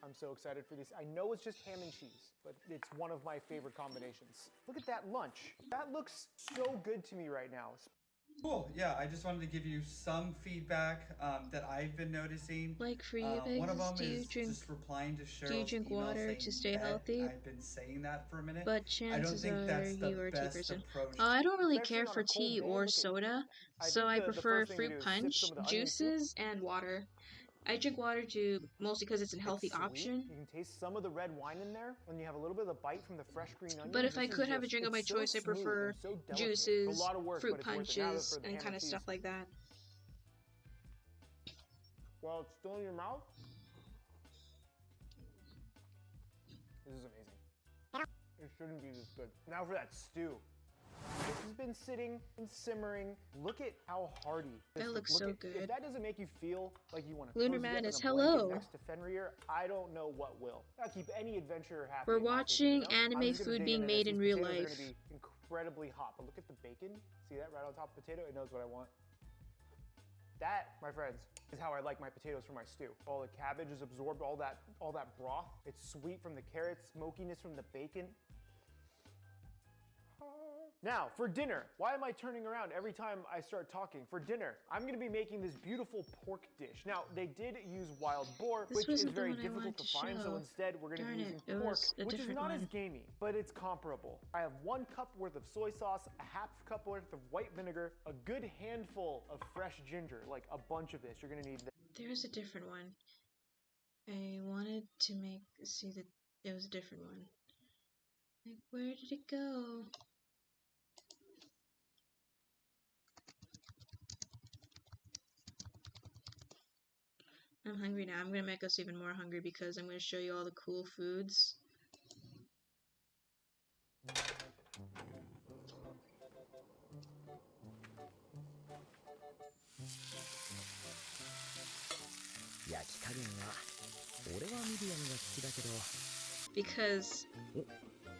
I'm so excited for this. I know it's just ham and cheese, but it's one of my favorite combinations. Look at that lunch. That looks so good to me right now. Cool. Yeah, I just wanted to give you some feedback that I've been noticing. Like for you, one of them do you is drink? just replying to Cheryl's Do you drink email water saying to stay bet. healthy? I've been saying that for a minute. But I don't chances think are that's the you are a tea best person. approach. I don't really Especially care on for a cold tea day, or look at- soda, I so think I the prefer first thing to fruit do is sip punch, some of the onion soup. juices, and water. I drink water too, mostly because it's a healthy It's sweet. option. You can taste some of the red wine in there, and you have a little bit of the bite from the fresh green onion. But if This I is could have a just- drink of my it's so choice, I smooth prefer and so delicate. juices, It's a lot of work, fruit but it's worth it. Now that punches, for the and ham kind of cheese. stuff like that. While it's still in your mouth, this is amazing. It shouldn't be this good. Now for that stew. This has been sitting and simmering. Look at how hearty. That looks so If good. that doesn't make you feel like you want to Lunar Madness, hello. next to Fenrir, I don't know what will. That'll keep any adventurer happy. We're in my watching opinion, you know? anime I'm just gonna food dig being in, made and in these real potatoes are life. gonna be incredibly hot, but look at the bacon. See that right on top of the potato? It knows what I want. That, my friends, is how I like my potatoes for my stew. All the cabbage has absorbed all that broth. It's sweet from the carrots, smokiness from the bacon. Now, for dinner, why am I turning around every time I start talking? For dinner, I'm gonna be making this beautiful pork dish. Now, they did use wild boar, This which is wasn't the very one I difficult wanted to to find, so show. instead we're gonna Darn be it, using it pork, was a which is different not as one. gamey, but it's comparable. I have 1 cup worth of soy sauce, a half cup worth of white vinegar, a good handful of fresh ginger, like a bunch of this. You're gonna need this. There's a different one. I wanted to see that it was a different one. Like, where did it go? I'm hungry now. I'm gonna make us even more hungry because I'm gonna show you all the cool foods.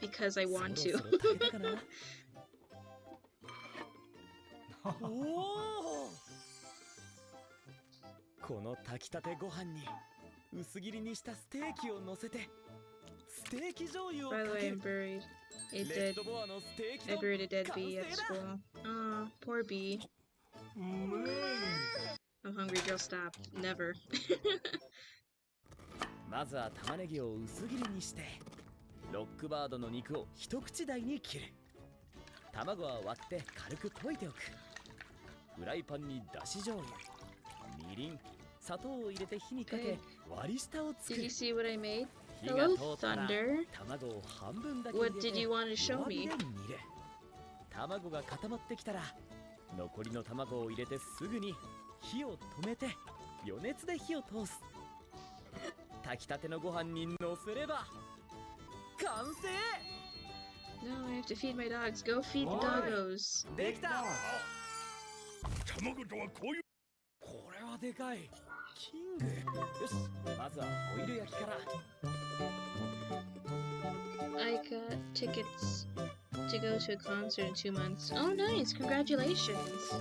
Because I want to. この炊きたてご飯に薄切りにしたステーキを乗せてステーキ醤油をか By the け way, る I'm buried. レ It ッ did. ドボアのステーキ I 丼 buried a dead 完 bee 成 at だ school. Aw, poor bee. I'm hungry, girl. Stop. Never. まずは玉ねぎを薄切りにしてロックバードの肉を一口大に切る卵は割って軽く溶いておくフライパンにだし醤油みりん砂糖を入れて火にかけ割り下を作 Did る you see what I made? 火が Hello, 通ったら Thunder. 卵を半分だけ What 入 did れ you て want to show 弱火 me? で煮る卵が固まってきたら残りの卵を入れてすぐに火を止めて余熱で火を通す炊きたてのご飯にのせれば完成 No, I have to feed my dogs. Go feed the doggos. できた卵とはこういうこれはでかいキングよしまずはホイル焼きから I got tickets to go to a concert in 2 months. Oh, nice. Congratulations.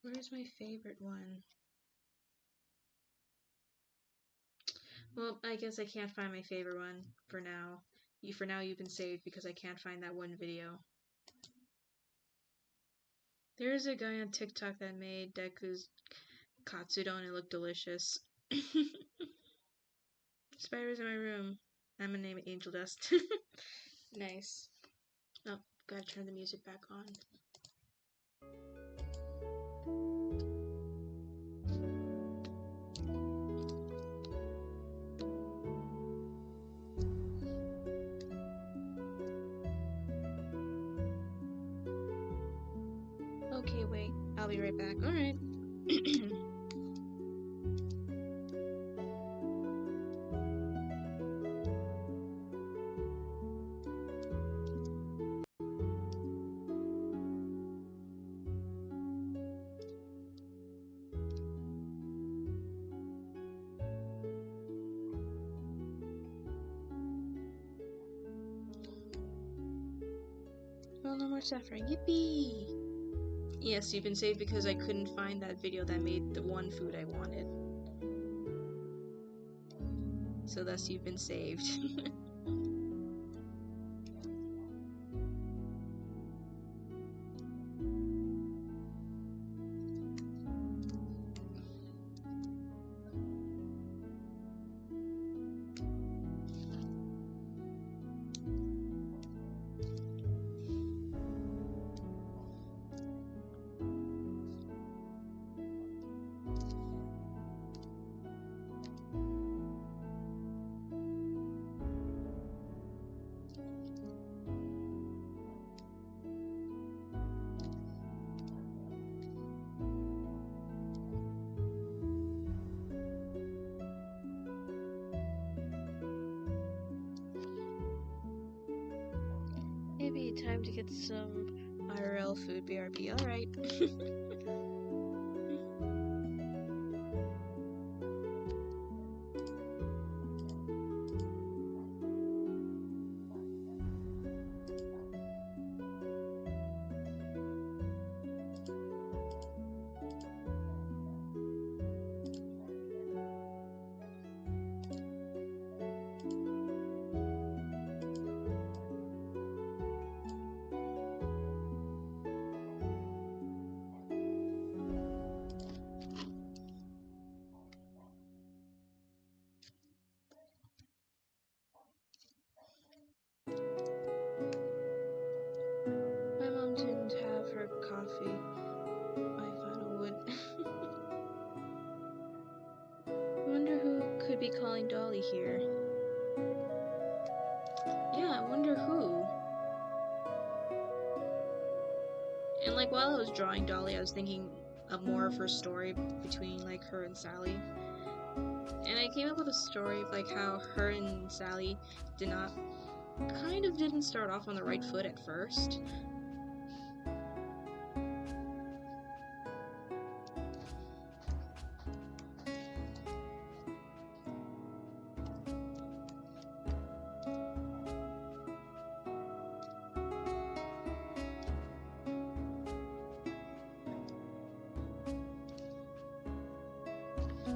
Where's my favorite one? Well, I guess I can't find my favorite one for now. For now, you've been saved because I can't find that one video. There is a guy on TikTok that made Deku's katsudon. It looked delicious. Spiders in my room. I'm gonna name it Angel Dust. Nice. Oh, gotta turn the music back on. Okay, wait. I'll be right back. Alright. Well, no more suffering. Yippee! Yes, you've been saved because I couldn't find that video that made the one food I wanted. So thus you've been saved. Maybe time to get some IRL food, BRB. Alright. to be calling Dolly here. Yeah, I wonder who. And like while I was drawing Dolly, I was thinking of more of her story between like her and Sally. And I came up with a story of like how her and Sally didn't start off on the right foot at first.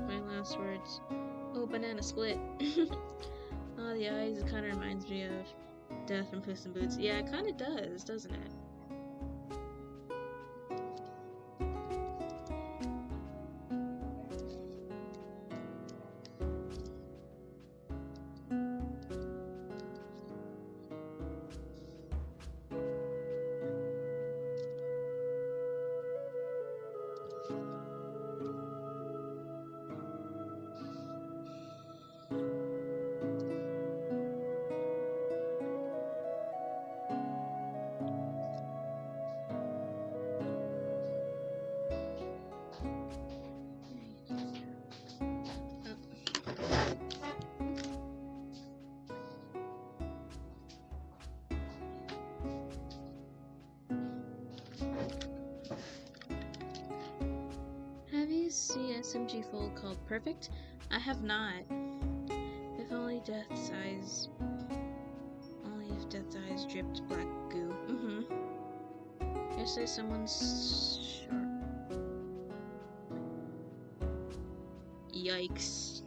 My last words. Oh, banana split. Oh, the eyes, it kind of reminds me of Death from Puss in Boots. Yeah, it kind of does, doesn't it? Have you seen SMG Fold called Perfect? I have not. If only Death's eyes dripped black goo. Yesterday someone's sharp. Yikes.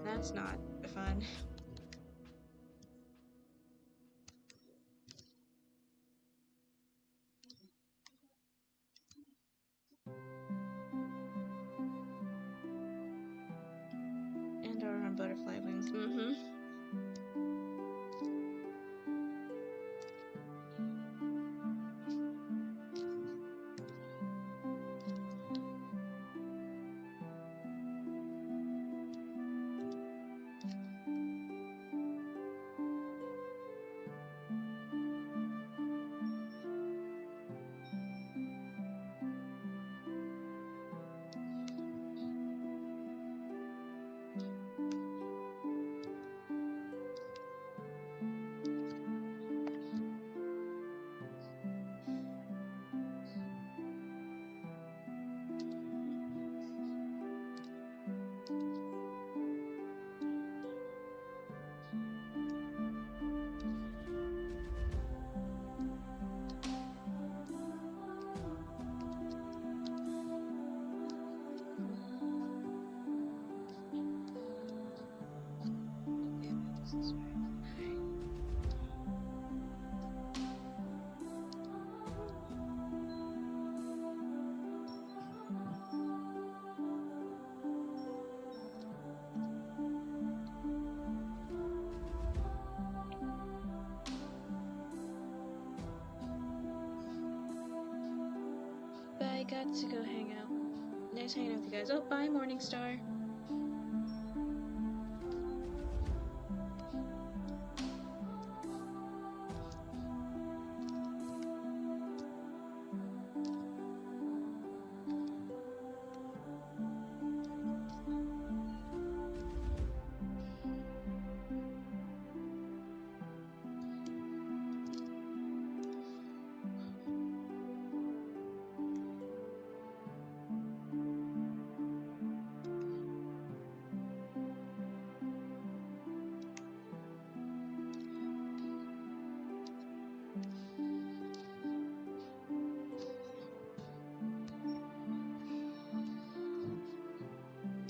That's not fun. And our on butterfly wings. I got to go hang out. Nice hanging out with you guys. Oh, bye, Morningstar.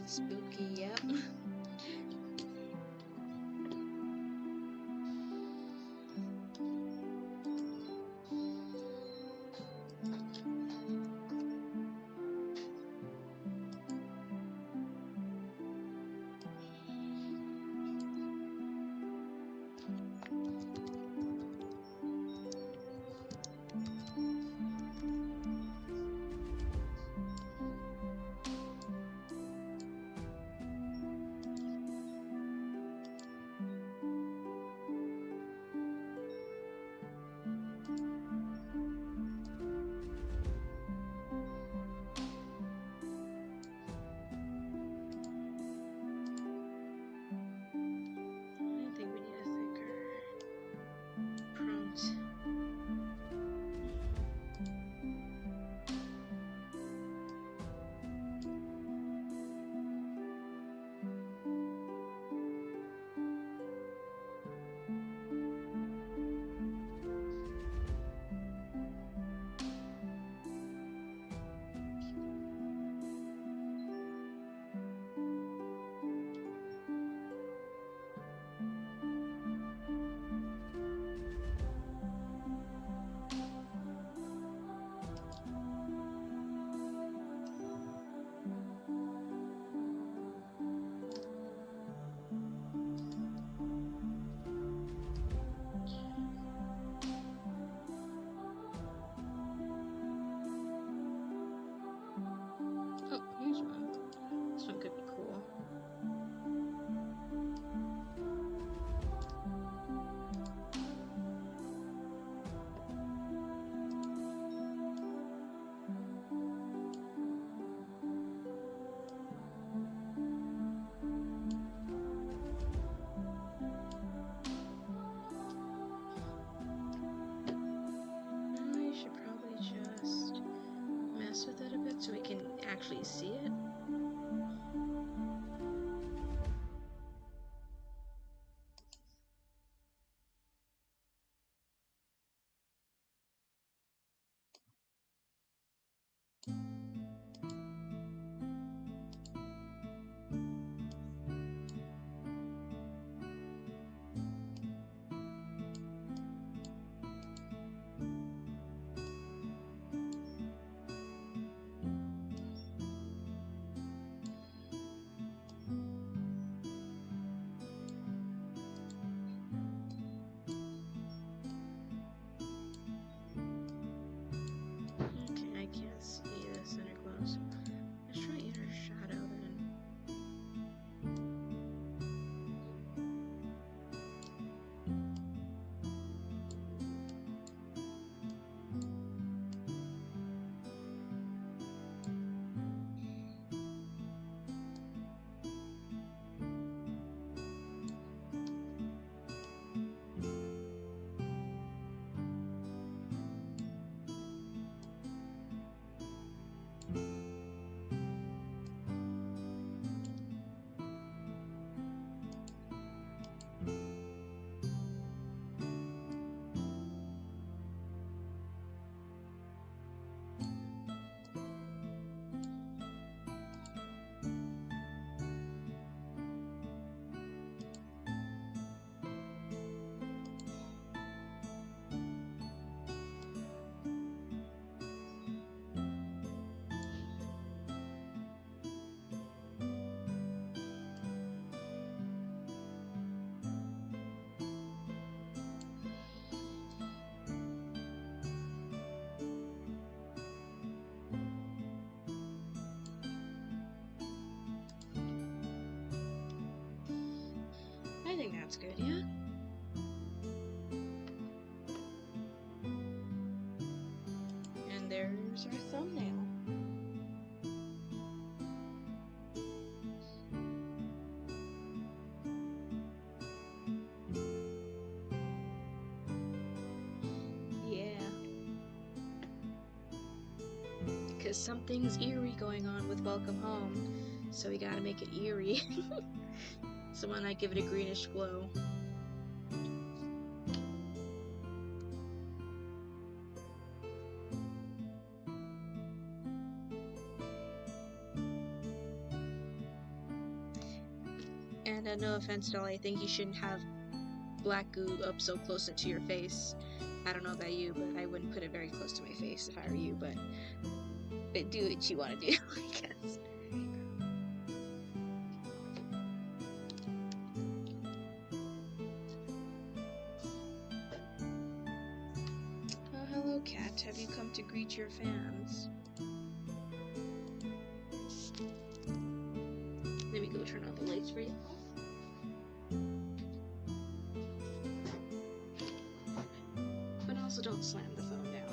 Spooky, yep. that a bit so we can actually see it. Okay, I can't see the center close. Let's try inner shadow then. I think that's good, yeah? And there's our thumbnail. Yeah. Because something's eerie going on with Welcome Home, so we gotta make it eerie. So why not give it a greenish glow? And no offense at all, I think you shouldn't have black goo up so close to your face. I don't know about you, but I wouldn't put it very close to my face if I were you, but do what you want to do, I guess. Oh, hello, cat. Have you come to greet your fans? Let me go turn on the lights for you. But also don't slam the phone down.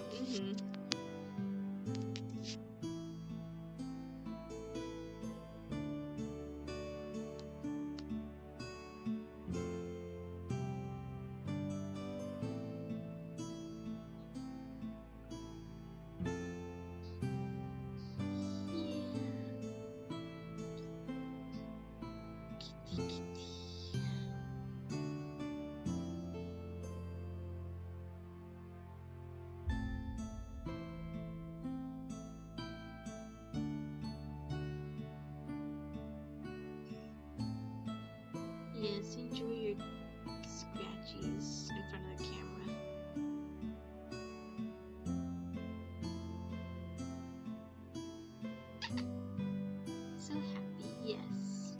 Yes, enjoy your scratchies in front of the camera. So happy, yes.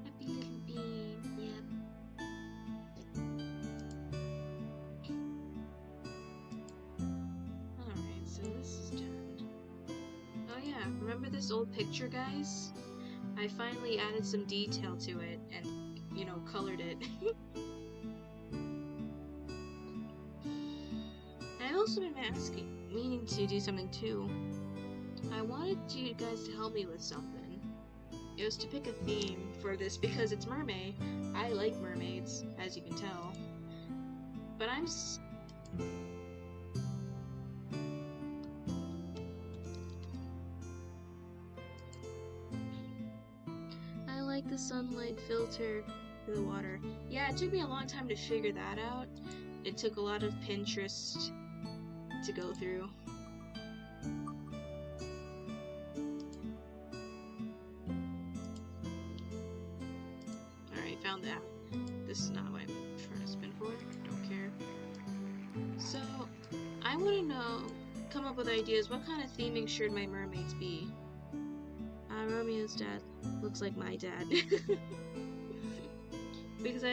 Happy little bean, yep. Alright, so this is done. Oh yeah, remember this old picture, guys? I finally added some detail to it and, you know, colored it. I've also been meaning to do something too. I wanted you guys to help me with something. It was to pick a theme for this because it's mermaid. I like mermaids, as you can tell. But I like the sunlight filter through the water. Yeah, it took me a long time to figure that out. It took a lot of Pinterest to go through. Alright, found that. This is not what I'm trying to spin for. Don't care. So, I want to know, come up with ideas, what kind of theming should my mermaids be? Romeo's dad looks like my dad. Because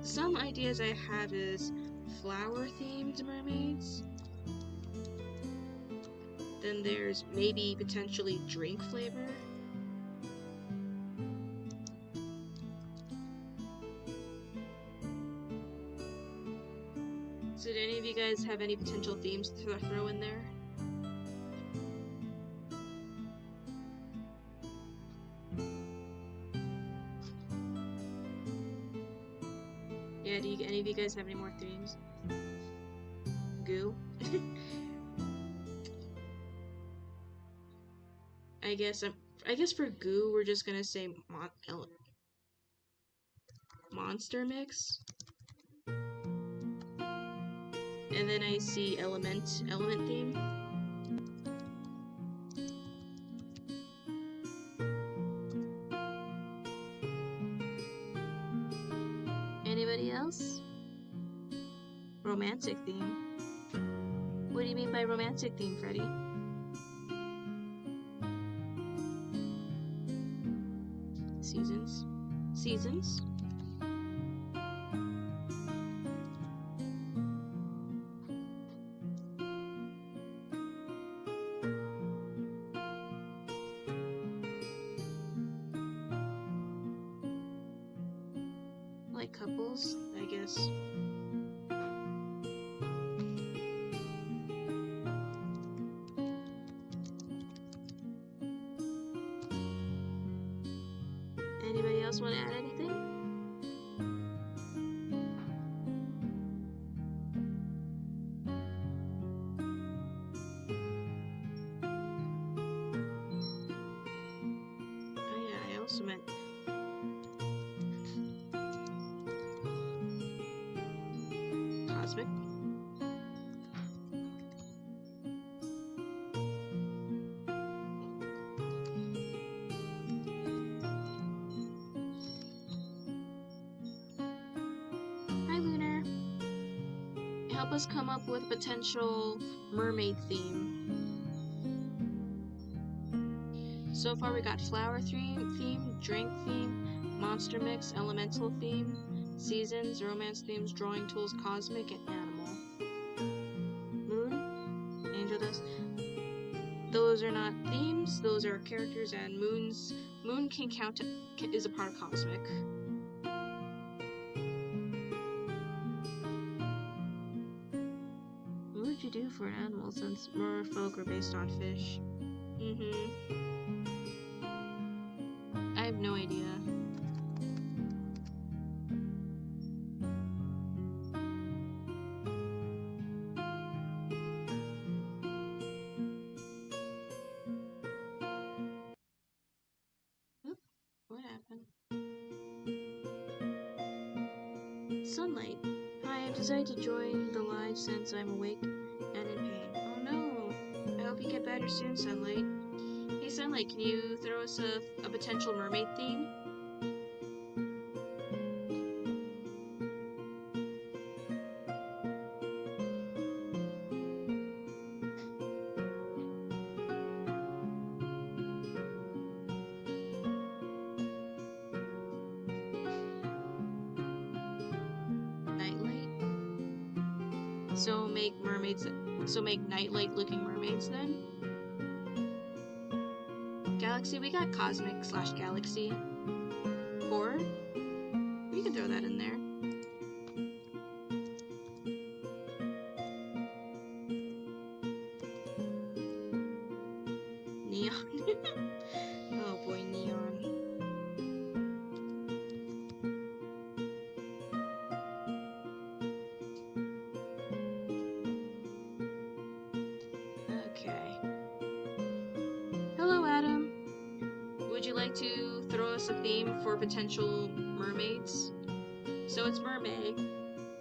some ideas I have is flower-themed mermaids. Then there's maybe potentially drink flavor. So did any of you guys have any potential themes to throw in there? Yeah, do any of you guys have any more themes? Goo? I guess for goo we're just gonna say monster mix. And then I see element theme. Anybody else? Romantic theme. What do you mean by romantic theme, Freddy? Seasons. Seasons? Like couples, I guess. Anybody else want to add anything? Oh yeah, I also meant cosmic. Hi, Lunar. Help us come up with a potential mermaid theme. So far we got flower theme, drink theme, monster mix, elemental theme, seasons, romance themes, drawing tools, cosmic, and animal. Moon? Angel dust? Those are not themes, those are characters, and moon can count is a part of cosmic. What would you do for an animal since merfolk are based on fish? I have no idea. Oop, what happened? Sunlight. Hi, I've decided to join the live since I'm awake and in pain. Oh no! I hope you get better soon, Sunlight. Hey Sunlight, can you throw us a potential mermaid theme? Nightlight? So make nightlight looking mermaids then? Galaxy, we got cosmic/galaxy. Horror? We can throw that in there. Neon. Oh boy, neon. a theme for potential mermaids. So it's mermaid.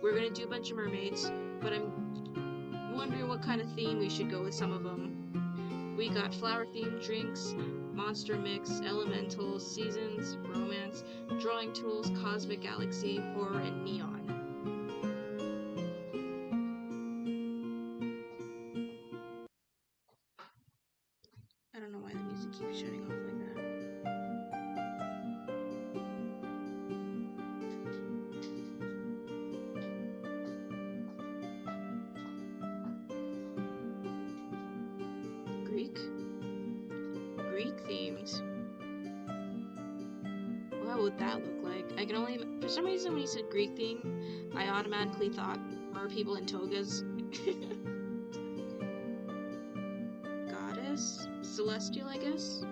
We're gonna do a bunch of mermaids, but I'm wondering what kind of theme we should go with some of them. We got flower-themed drinks, monster mix, elementals, seasons, romance, drawing tools, cosmic galaxy, horror, and neon. I don't know why the music keeps shutting off like that. Greek themed. What would that look like? I can only, for some reason when you said Greek theme, I automatically thought mer people in togas. Goddess? Celestial, I guess?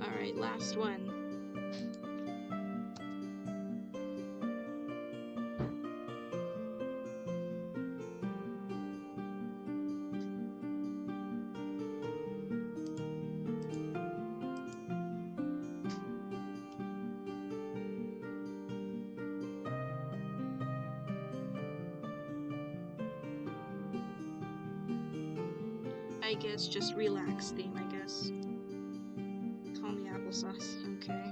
Alright, last one. I guess just relax theme, I guess. Call me applesauce, okay.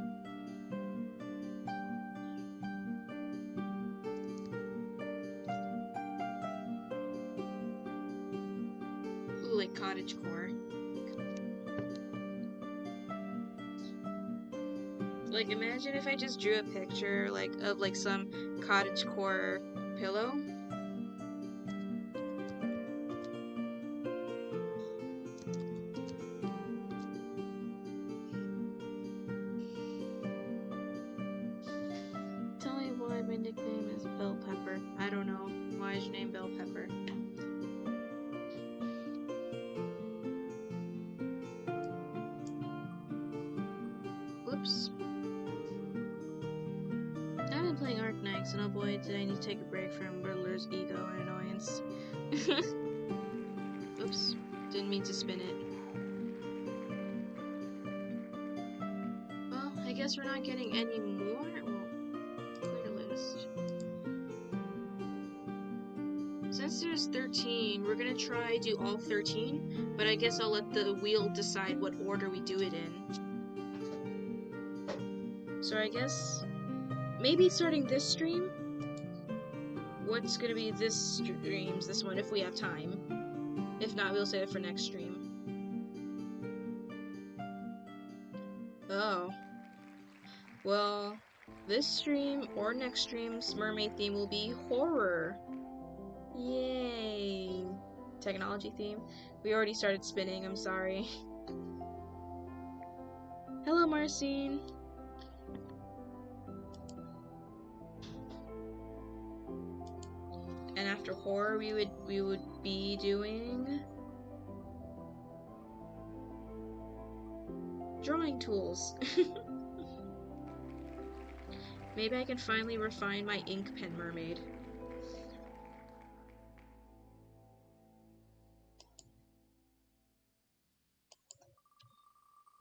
Ooh, like cottagecore. Like, imagine if I just drew a picture, like, of, like, some cottagecore pillow. Tell me why my nickname is Bell Pepper. I don't know. Why is your name Bell Pepper? Whoops. I've been playing Arknights, and oh boy, did I need to take a break from Riddler's ego and annoyance. Oops. Didn't mean to spin it. Well, I guess we're not getting any more. Clear list. Since there's 13, we're gonna try do all 13, but I guess I'll let the wheel decide what order we do it in. So I guess maybe starting this stream. What's gonna be this one, if we have time. If not, we'll save it for next stream. Oh. Well, this stream or next stream's mermaid theme will be horror. Yay. Technology theme. We already started spinning, I'm sorry. Hello, Marcine. And after horror, we would be doing drawing tools. Maybe I can finally refine my ink pen mermaid.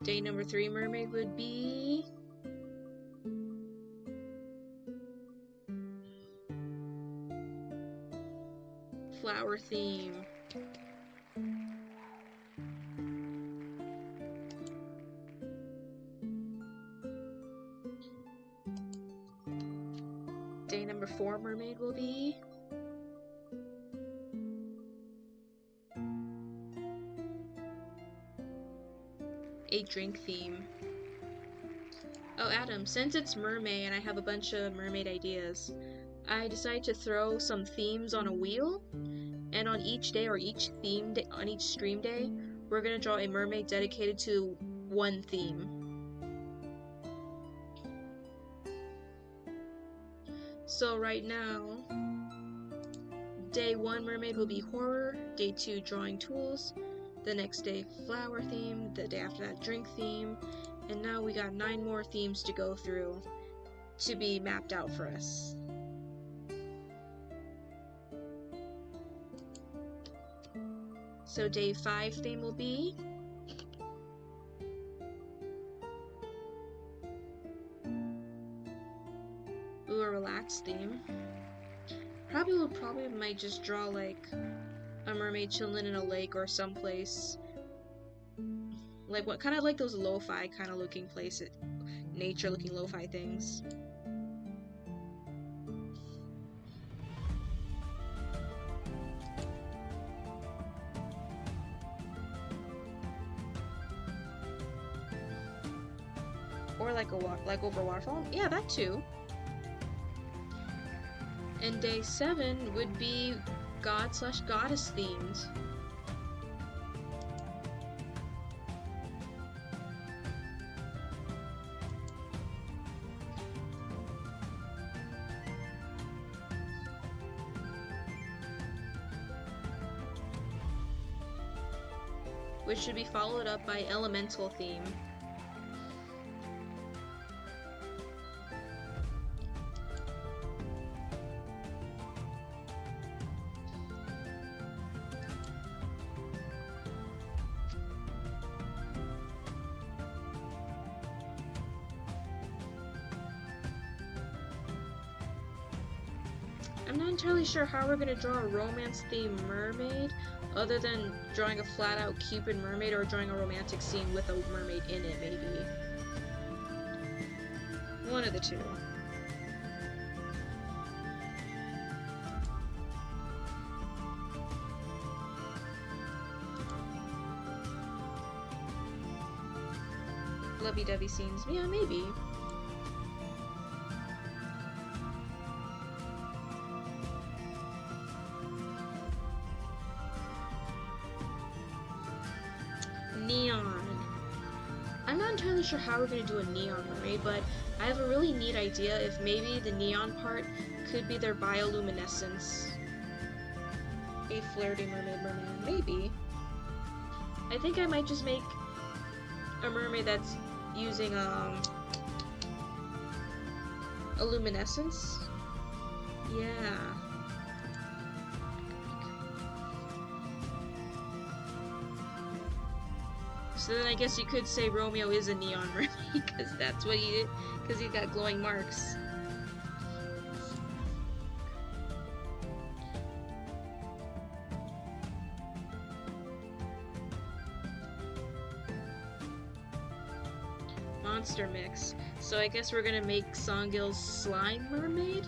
Day number 3 mermaid would be flower theme. Day number 4 mermaid will be a drink theme. Oh, Adam, since it's mermaid and I have a bunch of mermaid ideas, I decided to throw some themes on a wheel, and on each day or each theme day, on each stream day, we're gonna draw a mermaid dedicated to one theme. So right now, Day 1 mermaid will be horror, day 2 drawing tools, the next day flower theme, the day after that drink theme, and now we got 9 more themes to go through to be mapped out for us. So day 5 theme will be a relaxed theme. Probably might just draw like a mermaid chilling in a lake or someplace. Like what kind of like those lo-fi kind of looking places, nature looking lo-fi things. Or like over waterfall. Yeah, that too. And day 7 would be god/goddess themed. Which should be followed up by elemental theme. I'm not entirely sure how we're gonna draw a romance-themed mermaid, other than drawing a flat-out Cupid mermaid or drawing a romantic scene with a mermaid in it, maybe. One of the two. Lovey-dovey scenes, yeah, maybe. Neon. I'm not entirely sure how we're going to do a neon mermaid, but I have a really neat idea if maybe the neon part could be their bioluminescence. A flirty mermaid, maybe. I think I might just make a mermaid that's using a luminescence. Yeah. So then I guess you could say Romeo is a neon mermaid, because that's what he did, because he's got glowing marks. Monster mix. So I guess we're gonna make Songil's slime mermaid?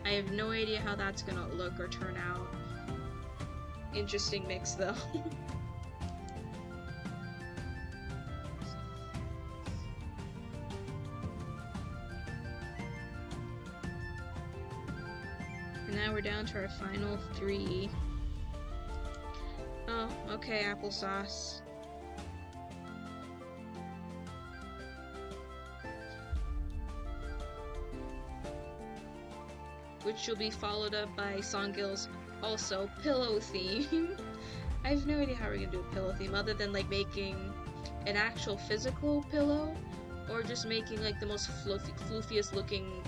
I have no idea how that's gonna look or turn out. Interesting mix though. And now we're down to our final 3. Oh, okay, applesauce. Which will be followed up by Songil's also pillow theme. I have no idea how we're gonna do a pillow theme other than like making an actual physical pillow, or just making like the most floofiest looking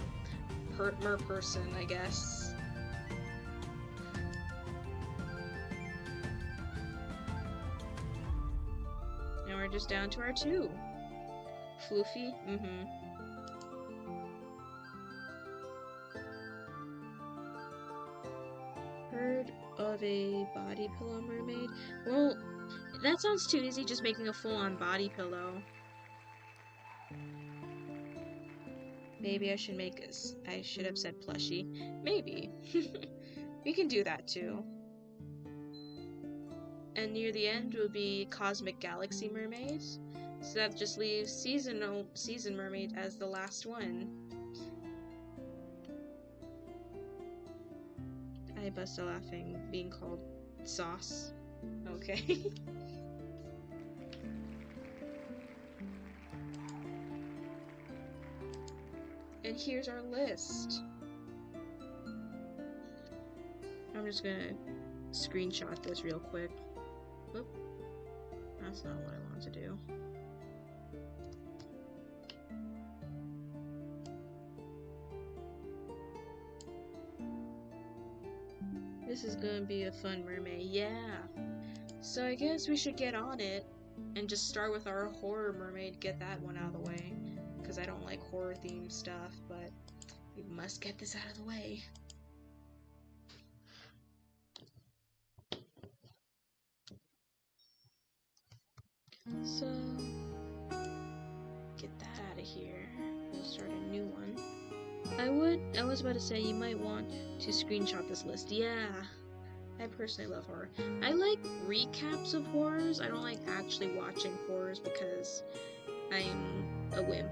mer person, I guess. Now we're just down to our 2. Floofy, Heard of a body pillow mermaid? Well, that sounds too easy, just making a full-on body pillow. Maybe I should make I should have said plushie. Maybe. We can do that too. And near the end will be Cosmic Galaxy Mermaid. So that just leaves Season Mermaid as the last one. I bust a laughing being called sauce. Okay. And here's our list. I'm just gonna screenshot this real quick. Oop. That's not what I wanted to do. This is gonna be a fun mermaid, yeah. So I guess we should get on it and just start with our horror mermaid, get that one out of the way. Because I don't like horror themed stuff, but we must get this out of the way. So, get that out of here and start a new one. I was about to say you might want to screenshot this list. Yeah, I personally love horror. I like recaps of horrors. I don't like actually watching horrors because I'm a wimp.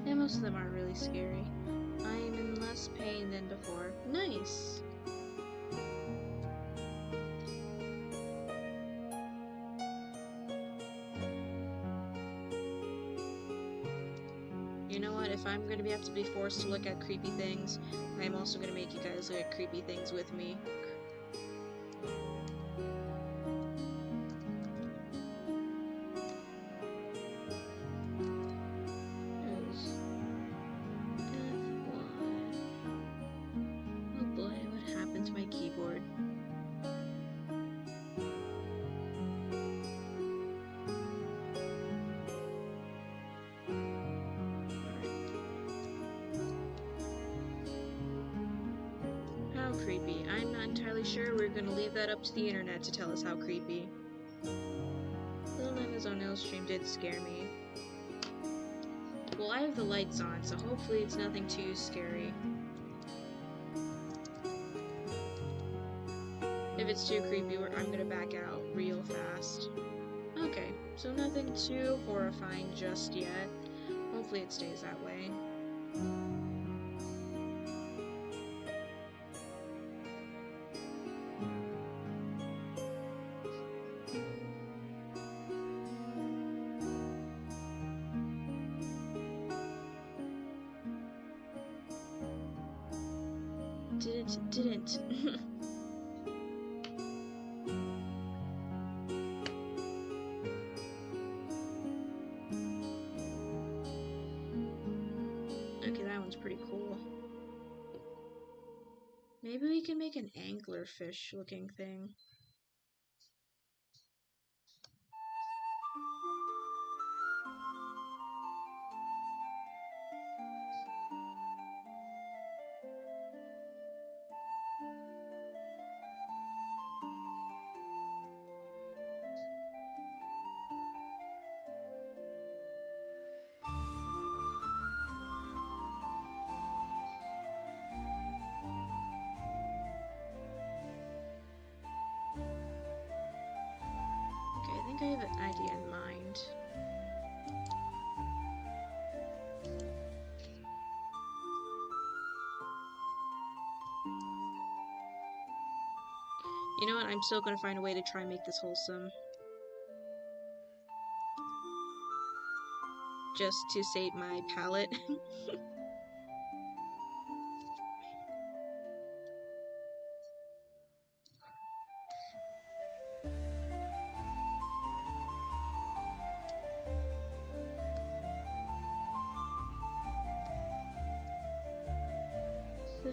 Yeah, most of them are really scary. I am in less pain than before. Nice! You know what? If I'm gonna have to be forced to look at creepy things, I'm also gonna make you guys look at creepy things with me. Creepy. I'm not entirely sure. We're gonna leave that up to the internet to tell us how creepy. Little Niggas on Nail stream did scare me. Well, I have the lights on, so hopefully it's nothing too scary. If it's too creepy, I'm gonna back out real fast. Okay, so nothing too horrifying just yet. Hopefully it stays that way. Didn't. Okay, that one's pretty cool. Maybe we can make an anglerfish looking thing. I think I have an idea in mind. You know what? I'm still gonna find a way to try and make this wholesome. Just to save my palette.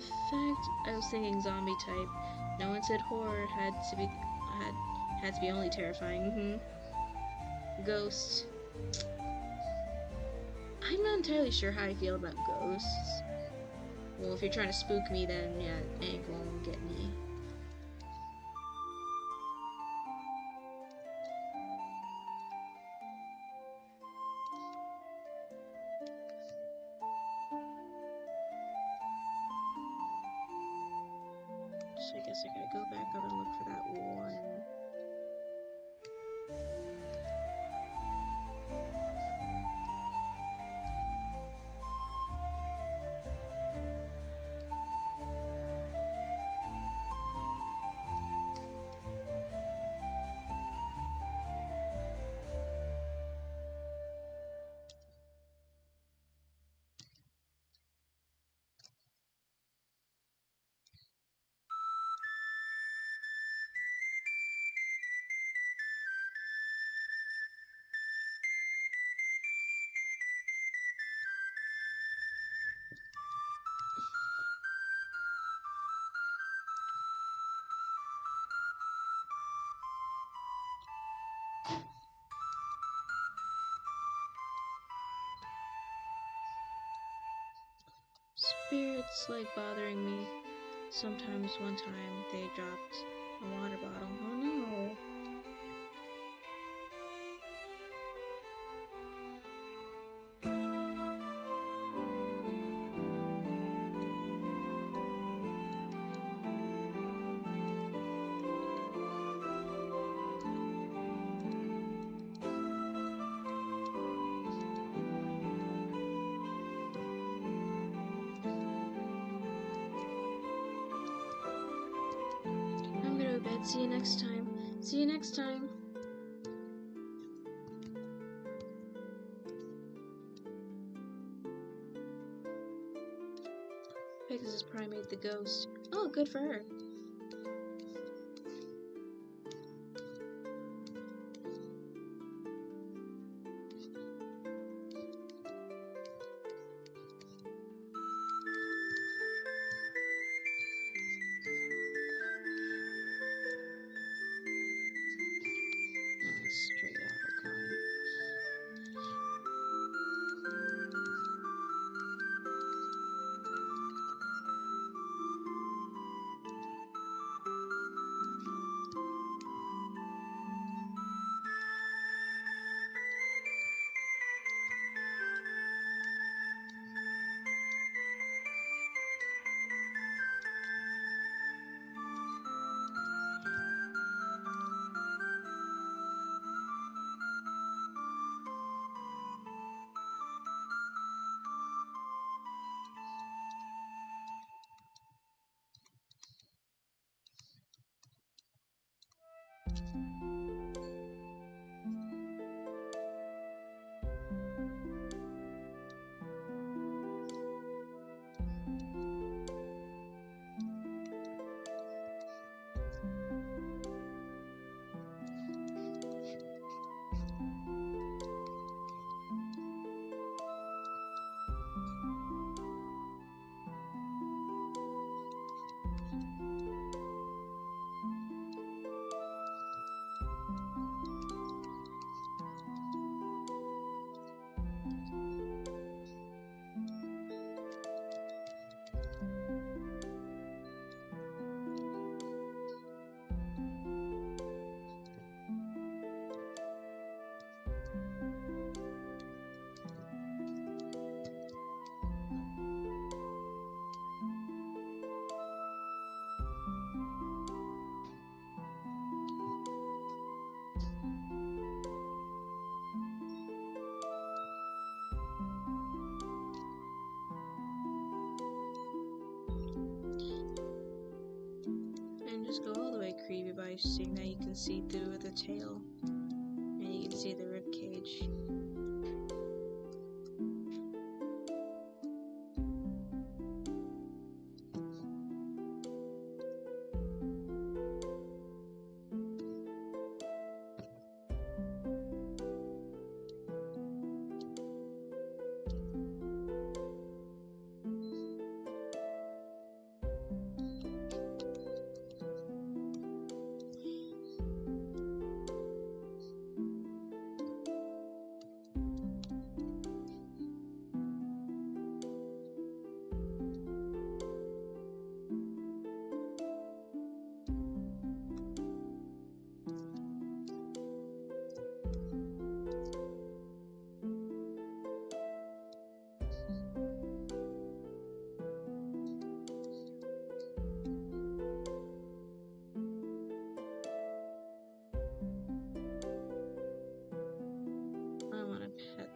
effect? I was thinking zombie type. No one said horror had to be only terrifying. Ghost. I'm not entirely sure how I feel about ghosts. Well, if you're trying to spook me, then yeah, Ankh won't get me. So I guess I gotta go back up and look for that one. Spirits like bothering me. Sometimes one time they dropped a water bottle. Oh no. I'm gonna go to bed. See you next time. See you next time. Pegasus Primate the ghost. Oh, good for her. Straight apricot. And just go all the way creepy by seeing that you can see through the tail. And you can see the rib cage.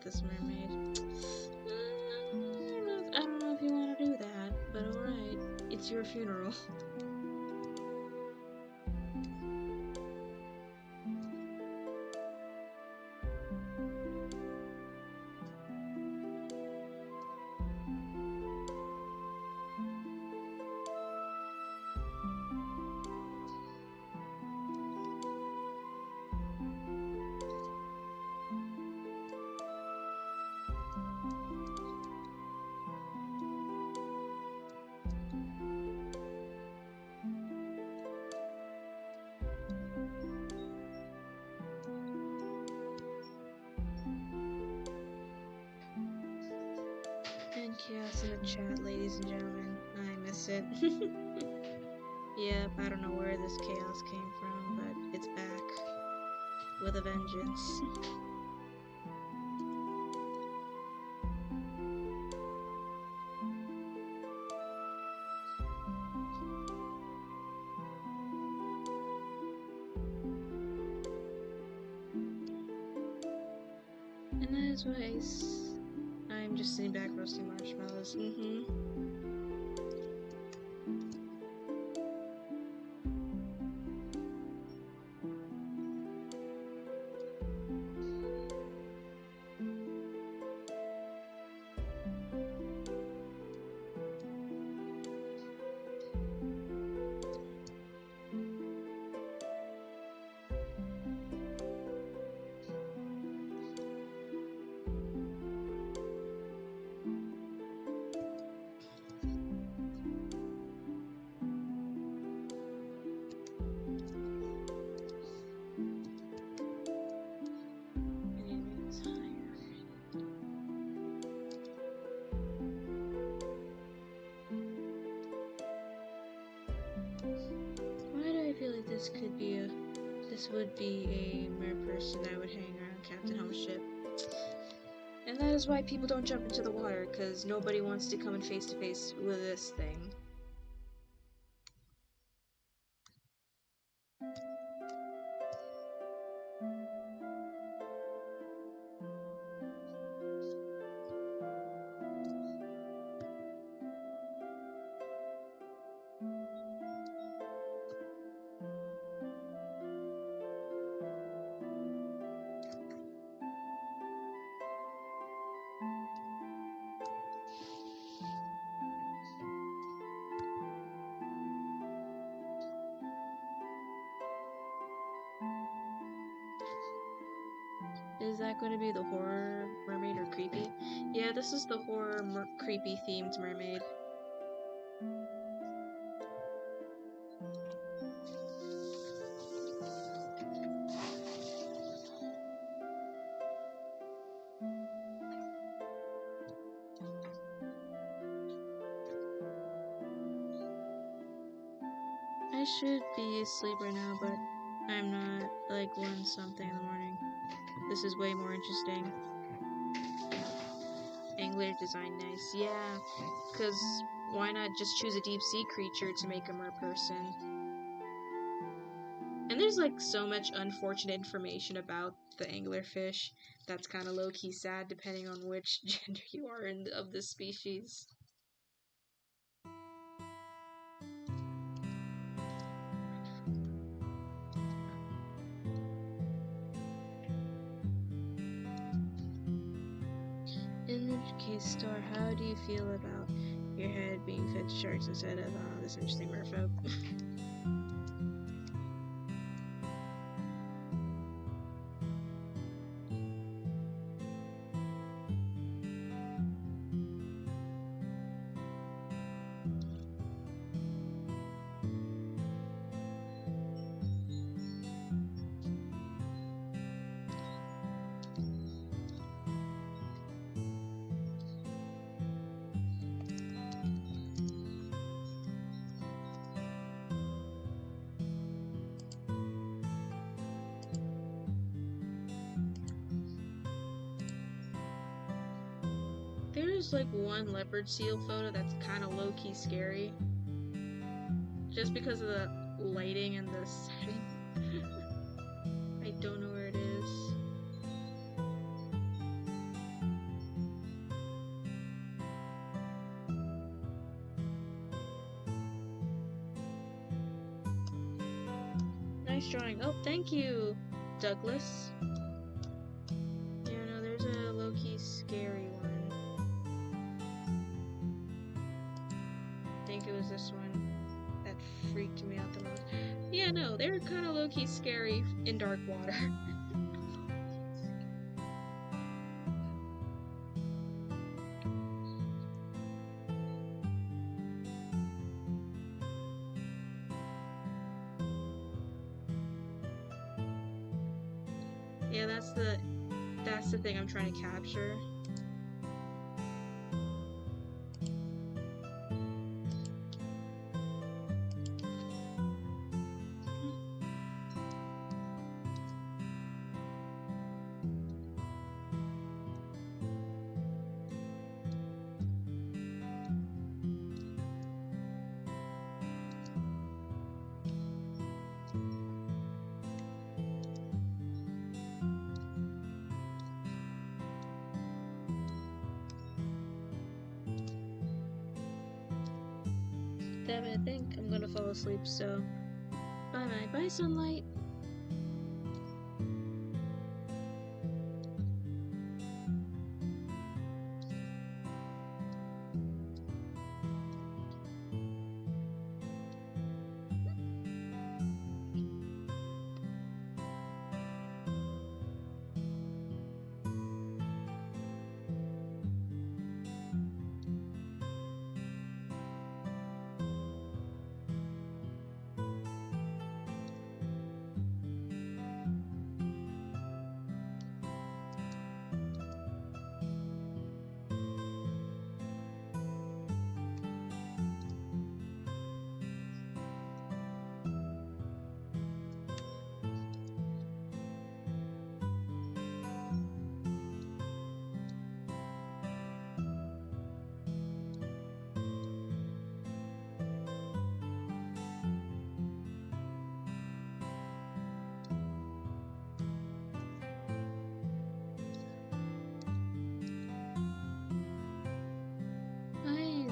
this mermaid. I don't know if you want to do that, but alright. It's your funeral. And chaos in the chat, ladies and gentlemen. I miss it. Yep, I don't know where this chaos came from, but it's back. With a vengeance. And that is why I'm just sitting back roasting marshmallows. Why do I feel like this would be a mere person that would hang around Captain Home's ship? And that is why people don't jump into the water, because nobody wants to come in face to face with this thing. Is that going to be the horror mermaid or creepy? Yeah, this is the horror creepy themed mermaid. I should be asleep right now, but I'm not, like 1 something in the morning. This is way more interesting. Angler design nice. Yeah, because why not just choose a deep sea creature to make a merperson? And there's like so much unfortunate information about the anglerfish that's kind of low-key sad depending on which gender you are of this species. In the case, Star, how do you feel about your head being fed to sharks instead of this interesting merfolk? There's like one leopard seal photo that's kind of low-key scary. Just because of the lighting and the setting. I don't know where it is. Nice drawing. Oh, thank you, Douglas. Yeah, no, there's a low-key scary one. I think it was this one that freaked me out the most. Yeah, no, they were kind of low-key scary in dark water. Yeah, that's the thing I'm trying to capture. Damn it, I think I'm gonna fall asleep, so bye-bye. Bye, sunlight.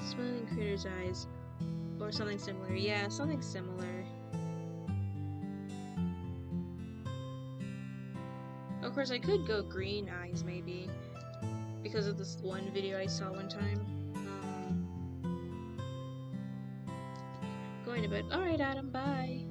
Smiling Critter's eyes. Or something similar. Yeah, something similar. Of course, I could go green eyes, maybe. Because of this one video I saw one time. Going to bed. Alright, Adam, bye.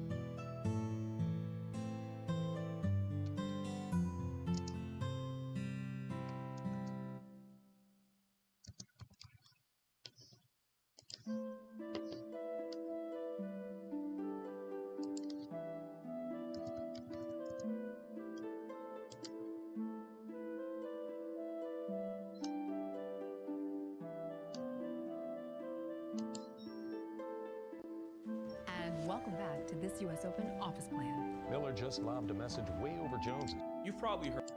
And welcome back to this US Open office plan. Miller just lobbed a message way over Jones. You've probably heard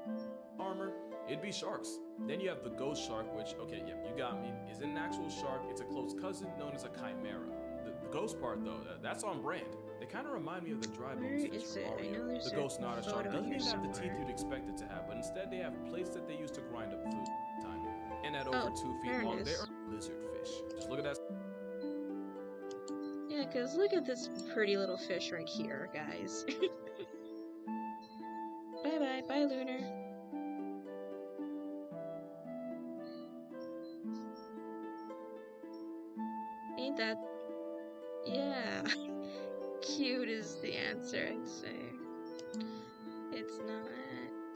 armor, it'd be sharks. Then you have the ghost shark, which, okay, yep, you got me, isn't an actual shark, it's a close cousin known as a chimera. The ghost part, though, that's on brand. They kind of remind me of the dry bones fish from Mario. The ghost not a shark doesn't even have the teeth you'd expect it to have, but instead they have plates that they use to grind up food. Time. And at over 2 feet long, they are lizard fish. Just look at that. Yeah, because look at this pretty little fish right here, guys. Bye-bye. Bye, Lunar. Ain't that... Yeah. Cute is the answer, I'd say. It's not.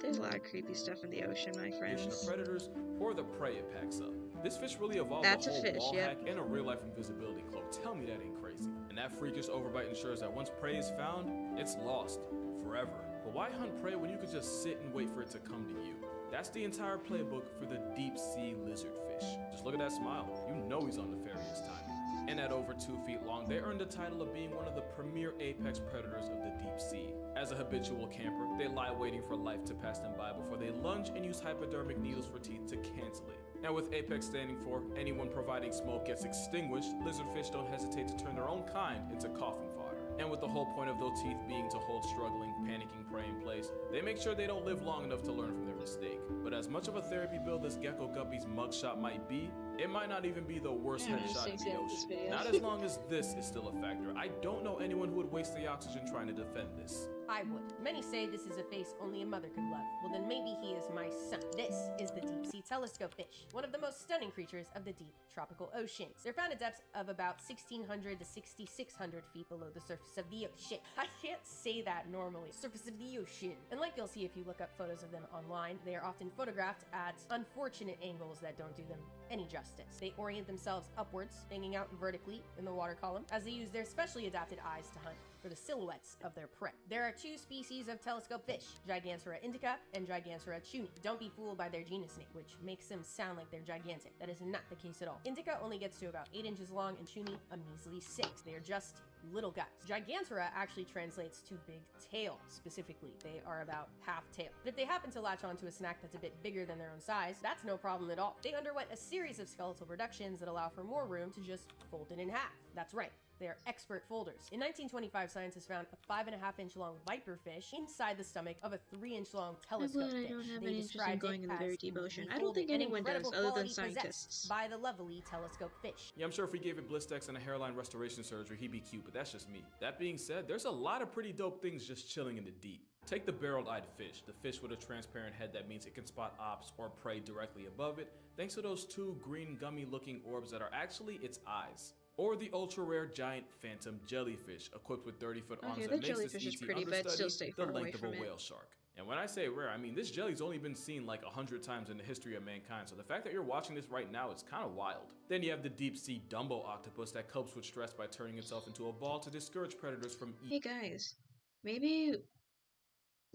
There's a lot of creepy stuff in the ocean, my friends. The predators or the prey it packs up. This fish really evolved That's a whole fish, wall yep. hack and a real-life invisibility cloak. Tell me that ain't crazy. And that freakish overbite ensures that once prey is found, it's lost forever. But why hunt prey when you could just sit and wait for it to come to you? That's the entire playbook for the deep-sea lizard fish. Just look at that smile. You know he's on nefarious timing. And at over 2 feet long, they earned the title of being one of the premier apex predators of the deep sea. As a habitual camper, they lie waiting for life to pass them by before they lunge and use hypodermic needles for teeth to cancel it. Now with apex standing for anyone providing smoke gets extinguished, lizardfish don't hesitate to turn their own kind into coffin fodder. And with the whole point of those teeth being to hold struggling, panicking prey in place, they make sure they don't live long enough to learn from their mistake. But as much of a therapy build as Gecko Guppy's mugshot might be, it might not even be the worst headshot in the ocean. Not as long as this is still a factor. I don't know anyone who would waste the oxygen trying to defend this. I would. Many say this is a face only a mother could love. Well, then maybe he is my son. This is the deep sea telescope fish, one of the most stunning creatures of the deep tropical oceans. They're found at depths of about 1,600 to 6,600 feet below the surface of the ocean. I can't say that normally. Surface of the ocean. And like you'll see if you look up photos of them online, they are often photographed at unfortunate angles that don't do them any justice. They orient themselves upwards, hanging out vertically in the water column, as they use their specially adapted eyes to hunt for the silhouettes of their prey. There are two species of telescope fish, Gigantora indica and Gigantora chuni. Don't be fooled by their genus name, which makes them sound like they're gigantic. That is not the case at all. Indica only gets to about 8 inches long and chuni a measly 6. They are just little guys. Gigantora actually translates to big tail, specifically. They are about half tail. But if they happen to latch onto a snack that's a bit bigger than their own size, that's no problem at all. They underwent a series of skeletal reductions that allow for more room to just fold it in half. That's right. They are expert folders. In 1925, scientists found a 5.5-inch long viperfish inside the stomach of a 3-inch long telescope fish. I don't have They any interest in described going it in the as very deep ocean. I don't folded, think an anyone does, incredible other than quality possessed scientists. by the lovely telescope fish. Yeah, I'm sure if we gave it Blistex and a hairline restoration surgery, he'd be cute, but that's just me. That being said, there's a lot of pretty dope things just chilling in the deep. Take the barreled-eyed fish, the fish with a transparent head that means it can spot ops or prey directly above it, thanks to those two green gummy-looking orbs that are actually its eyes. Or the ultra-rare giant phantom jellyfish, equipped with 30-foot arms that makes this ET pretty, but still stay understudy far the away length of a from it. whale shark. And when I say rare, I mean this jelly's only been seen like 100 times in the history of mankind, so the fact that you're watching this right now is kind of wild. Then you have the deep-sea Dumbo octopus that copes with stress by turning itself into a ball to discourage predators from eating. Hey guys, maybe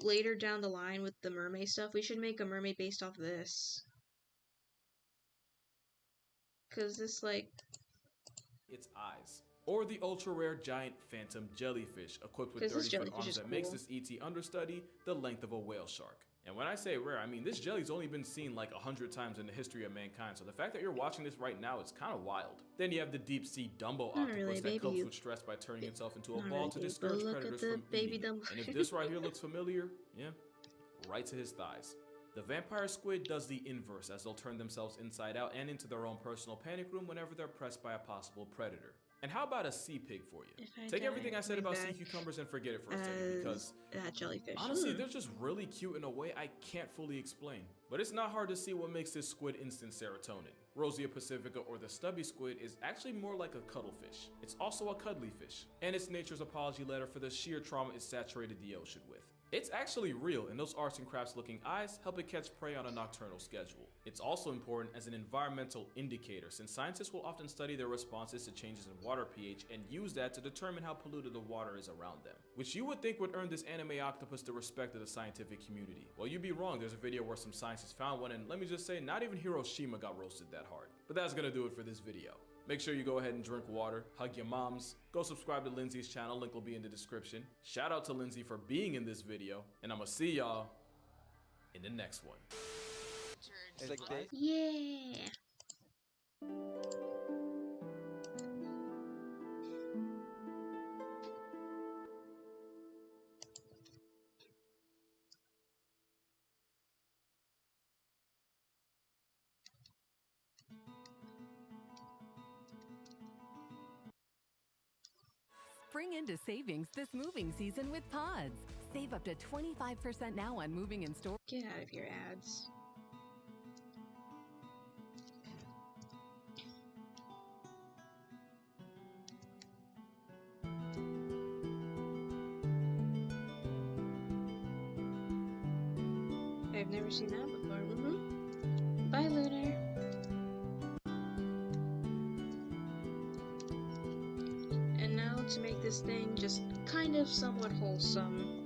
later down the line with the mermaid stuff, we should make a mermaid based off of this. Cause this like... its eyes. Or the ultra-rare giant phantom jellyfish, equipped with 30-foot arms that makes this ET understudy the length of a whale shark. And when I say rare, I mean this jelly's only been seen like 100 times in the history of mankind, so the fact that you're watching this right now is kind of wild. Then you have the deep-sea Dumbo octopus that copes with stress by turning itself into a ball to discourage predators from eating it. And if this right here looks familiar, yeah, right to his thighs. The vampire squid does the inverse, as they'll turn themselves inside out and into their own personal panic room whenever they're pressed by a possible predator. And how about a sea pig for you? Take everything I said about sea cucumbers and forget it for a second, because that jellyfish. Honestly, they're just really cute in a way I can't fully explain. But it's not hard to see what makes this squid instant serotonin. Rosia pacifica, or the stubby squid, is actually more like a cuttlefish. It's also a cuddly fish, and it's nature's apology letter for the sheer trauma it saturated the ocean with. It's actually real, and those arts and crafts looking eyes help it catch prey on a nocturnal schedule. It's also important as an environmental indicator, since scientists will often study their responses to changes in water pH and use that to determine how polluted the water is around them. Which you would think would earn this anime octopus the respect of the scientific community. Well, you'd be wrong. There's a video where some scientists found one, and let me just say, not even Hiroshima got roasted that hard. But that's gonna do it for this video. Make sure you go ahead and drink water, hug your moms, go subscribe to Lindsay's channel, link will be in the description. Shout out to Lindsay for being in this video, and I'ma see y'all in the next one. Yeah! Spring into savings this moving season with Pods. Save up to 25% now on moving and store. Get out of your ads. I've never seen that before. Bye, Lunar. And now to make this thing just kind of somewhat wholesome.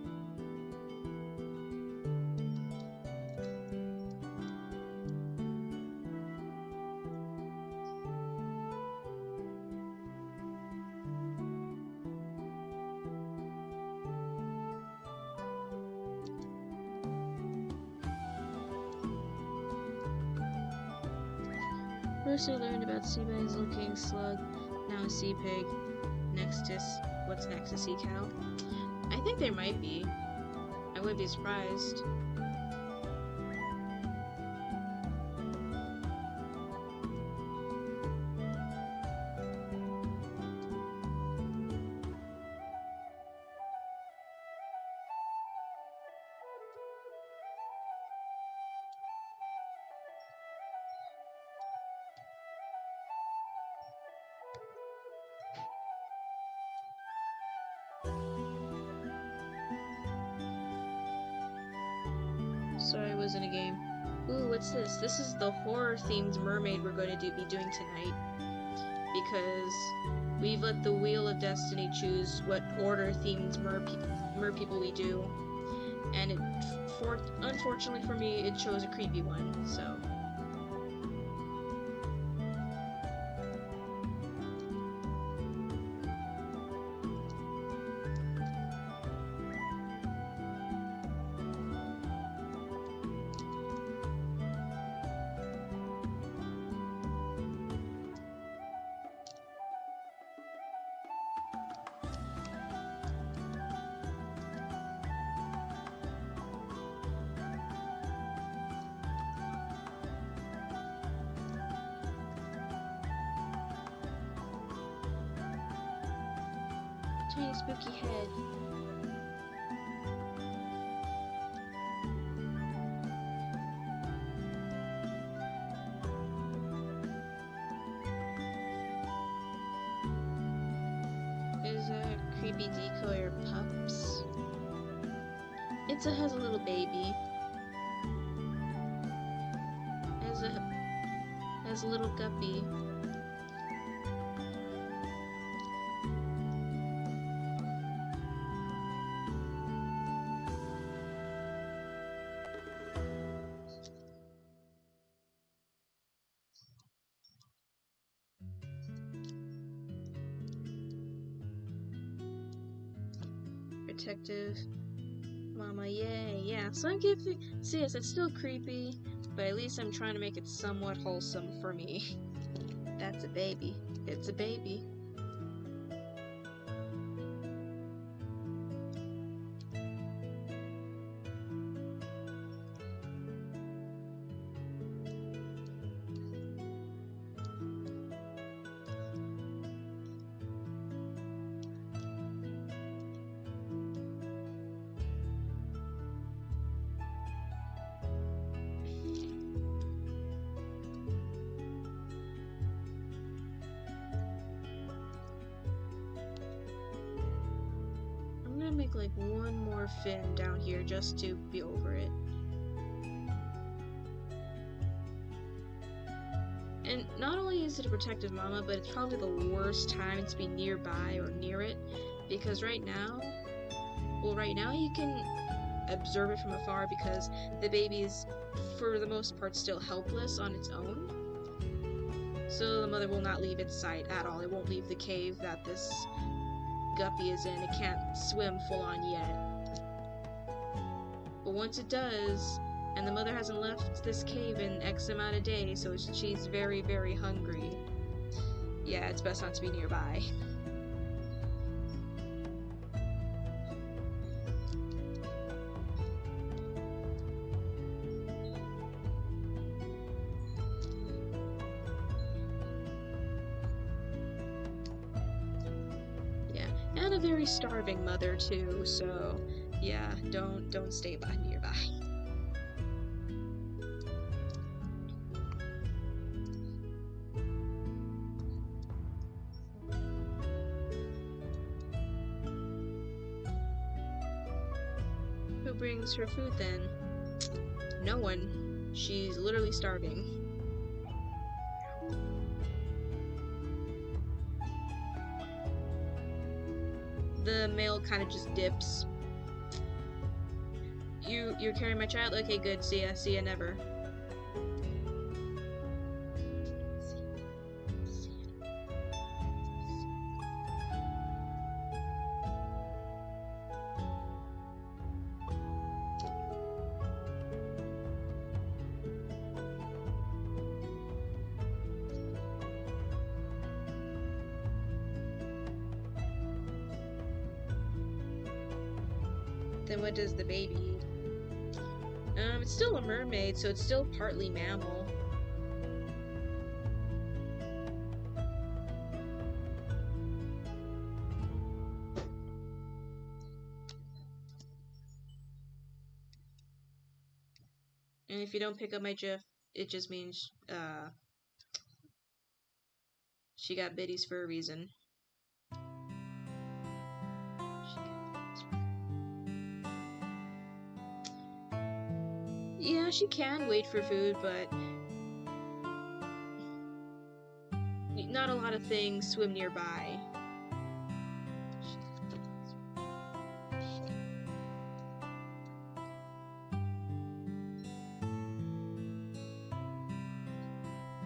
First I learned about sea bags, little king slug, now a sea pig. Next is, what's next, a sea cow? I think there might be. I wouldn't be surprised. Sorry, I was in a game. Ooh, what's this? This is the horror-themed mermaid we're going to be doing tonight. Because we've let the Wheel of Destiny choose what horror-themed mer people we do. And unfortunately for me, it chose a creepy one, so... Tiny spooky head. Is a creepy decoy or pups? It has a little baby. Has a little guppy. Protective mama, yay, yeah. So I'm giving, see, yes, it's still creepy, but at least I'm trying to make it somewhat wholesome for me. That's a baby. It's a baby. Make like one more fin down here just to be over it. And not only is it a protective mama, but it's probably the worst time to be nearby or near it, because right now you can observe it from afar because the baby is for the most part still helpless on its own. So the mother will not leave its sight at all. It won't leave the cave that this guppy is in. It can't swim full on yet. But once it does, and the mother hasn't left this cave in X amount of days, so she's very, very hungry. Yeah, it's best not to be nearby. And a very starving mother too, so yeah, don't stay nearby. Who brings her food then? No one. She's literally starving. The male kind of just dips. You're carrying my child? Okay, good. See ya never. Then what does the baby eat? It's still a mermaid, so it's still partly mammal. And if you don't pick up my GIF, it just means, she got biddies for a reason. Yeah, she can wait for food, but not a lot of things swim nearby.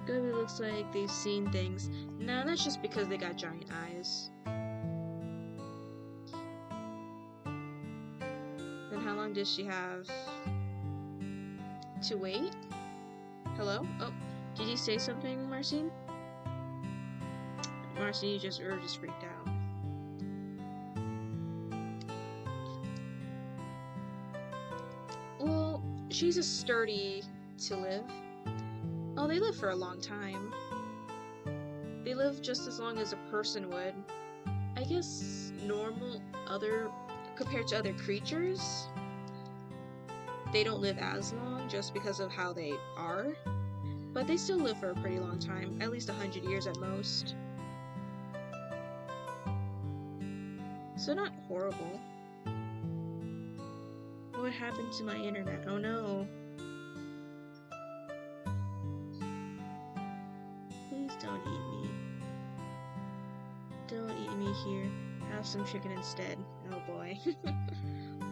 It looks like they've seen things. No, that's just because they got giant eyes. Then how long does she have to wait? Hello? Oh, did you say something, Marcine? Marcine, you just freaked out. Well, she's a sturdy to live. Oh, they live for a long time. They live just as long as a person would. I guess compared to other creatures, they don't live as long just because of how they are. But they still live for a pretty long time, at least 100 years at most. So not horrible. What happened to my internet? Oh no. Don't eat me. Don't eat me here. Have some chicken instead. Oh boy.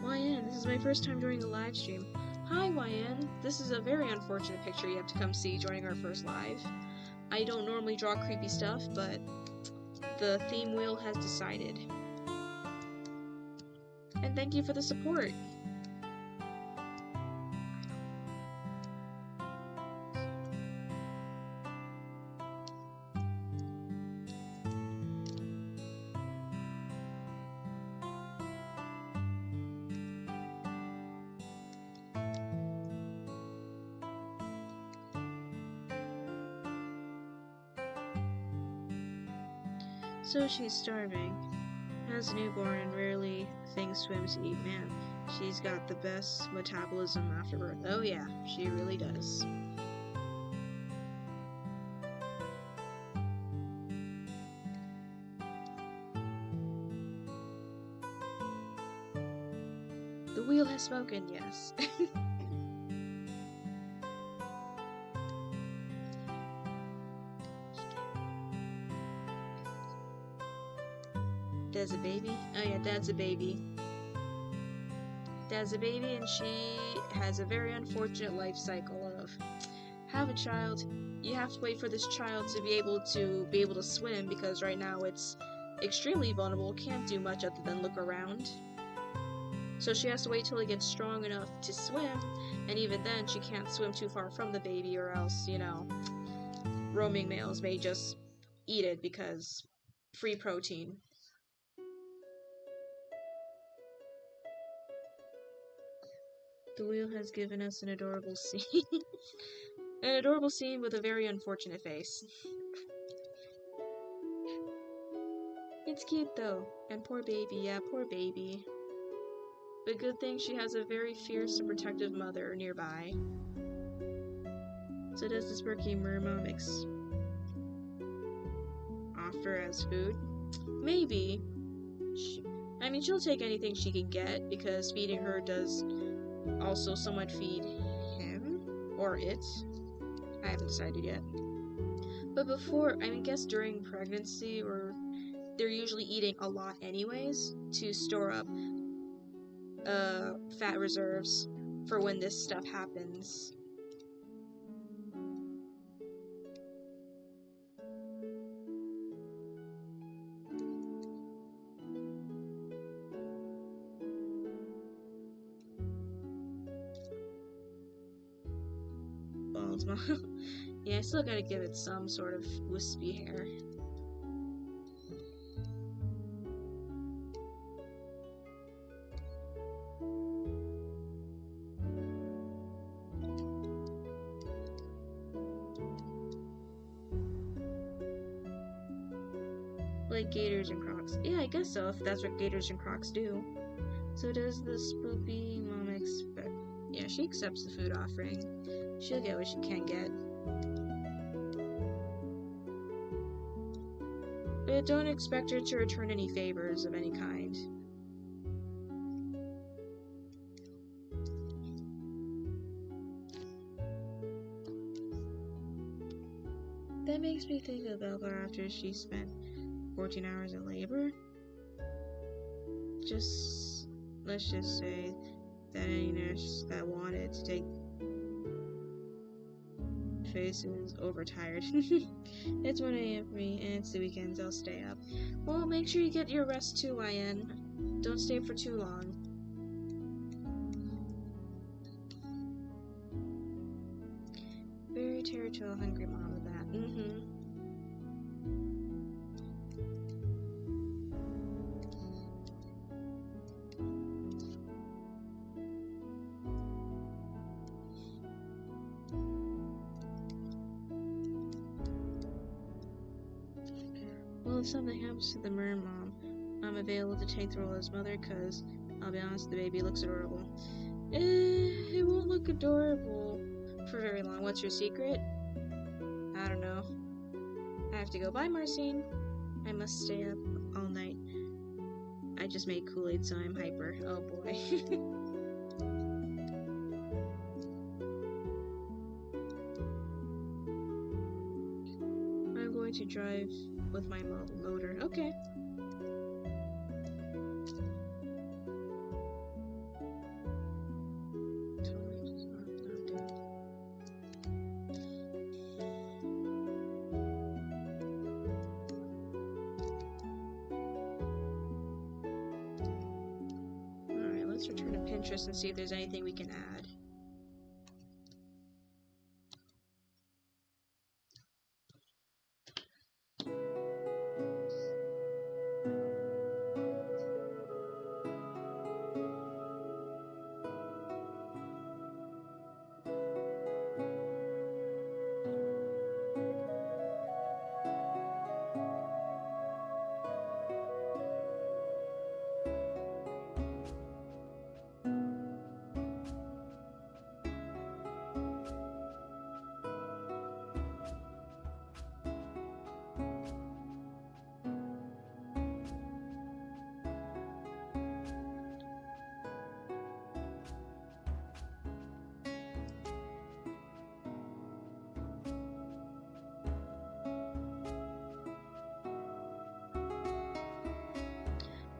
YN, this is my first time joining the live stream. Hi YN, this is a very unfortunate picture you have to come see joining our first live. I don't normally draw creepy stuff, but the theme wheel has decided. And thank you for the support. So she's starving. As a newborn and rarely things swim to eat. Man, she's got the best metabolism after birth. Oh yeah, she really does. The wheel has spoken, yes. Dad's a baby? Oh yeah, Dad's a baby. Dad's a baby and she has a very unfortunate life cycle of have a child, you have to wait for this child to be able to swim because right now it's extremely vulnerable, can't do much other than look around. So she has to wait till it gets strong enough to swim, and even then she can't swim too far from the baby or else, you know, roaming males may just eat it because free protein. The wheel has given us an adorable scene. An adorable scene with a very unfortunate face. It's cute though. And poor baby, yeah, poor baby. But good thing she has a very fierce and protective mother nearby. So does this Berkey Mermomix offer as food? Maybe. I mean, she'll take anything she can get because feeding her does also somewhat feed him or it. I haven't decided yet. But before, I mean, guess during pregnancy, or they're usually eating a lot anyways to store up fat reserves for when this stuff happens. Bald mom. Yeah, I still gotta give it some sort of wispy hair. Like gators and crocs. Yeah, I guess so, if that's what gators and crocs do. So does the spoopy mom expect... Yeah, she accepts the food offering. She'll get what she can get. But don't expect her to return any favors of any kind. That makes me think of Belvar after she spent 14 hours in labor. Let's just say that any nurse that wanted to take face is overtired. It's 1 a.m. for me, and it's the weekends. I'll stay up. Well, make sure you get your rest too, YN. Don't stay up for too long. Very territorial, hungry mom with that. Well, if something happens to the Mern mom, I'm available to take the role as mother, cause I'll be honest, the baby looks adorable. It won't look adorable for very long. What's your secret? I don't know. I have to go. Bye, Marcine. I must stay up all night. I just made Kool-Aid, so I'm hyper. Oh boy. I'm going to drive with my motor. Okay. Alright, let's return to Pinterest and see if there's anything we can add.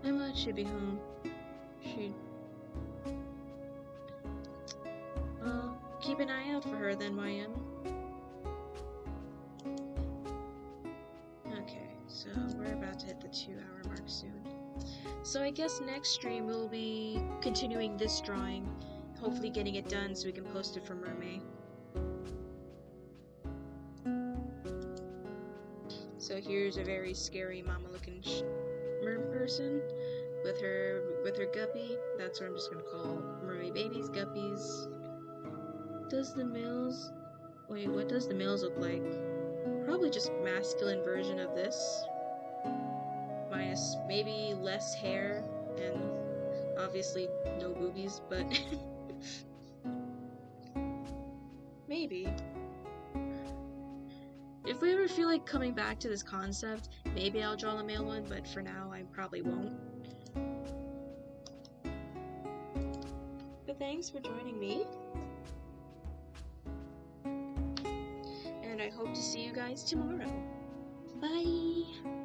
Emma should be home. Well, keep an eye out for her then, YN. Okay, so we're about to hit the 2-hour mark soon. So I guess next stream we'll be continuing this drawing, hopefully getting it done so we can post it for Mermaid. So here's a very scary mama-looking mermaid person with her guppy. That's what I'm just gonna call mermaid babies, guppies. Does the males... Wait, what does the males look like? Probably just masculine version of this. Minus maybe less hair and obviously no boobies, but maybe. If we ever feel like coming back to this concept, maybe I'll draw the male one, but for now I probably won't. But thanks for joining me. And I hope to see you guys tomorrow. Bye!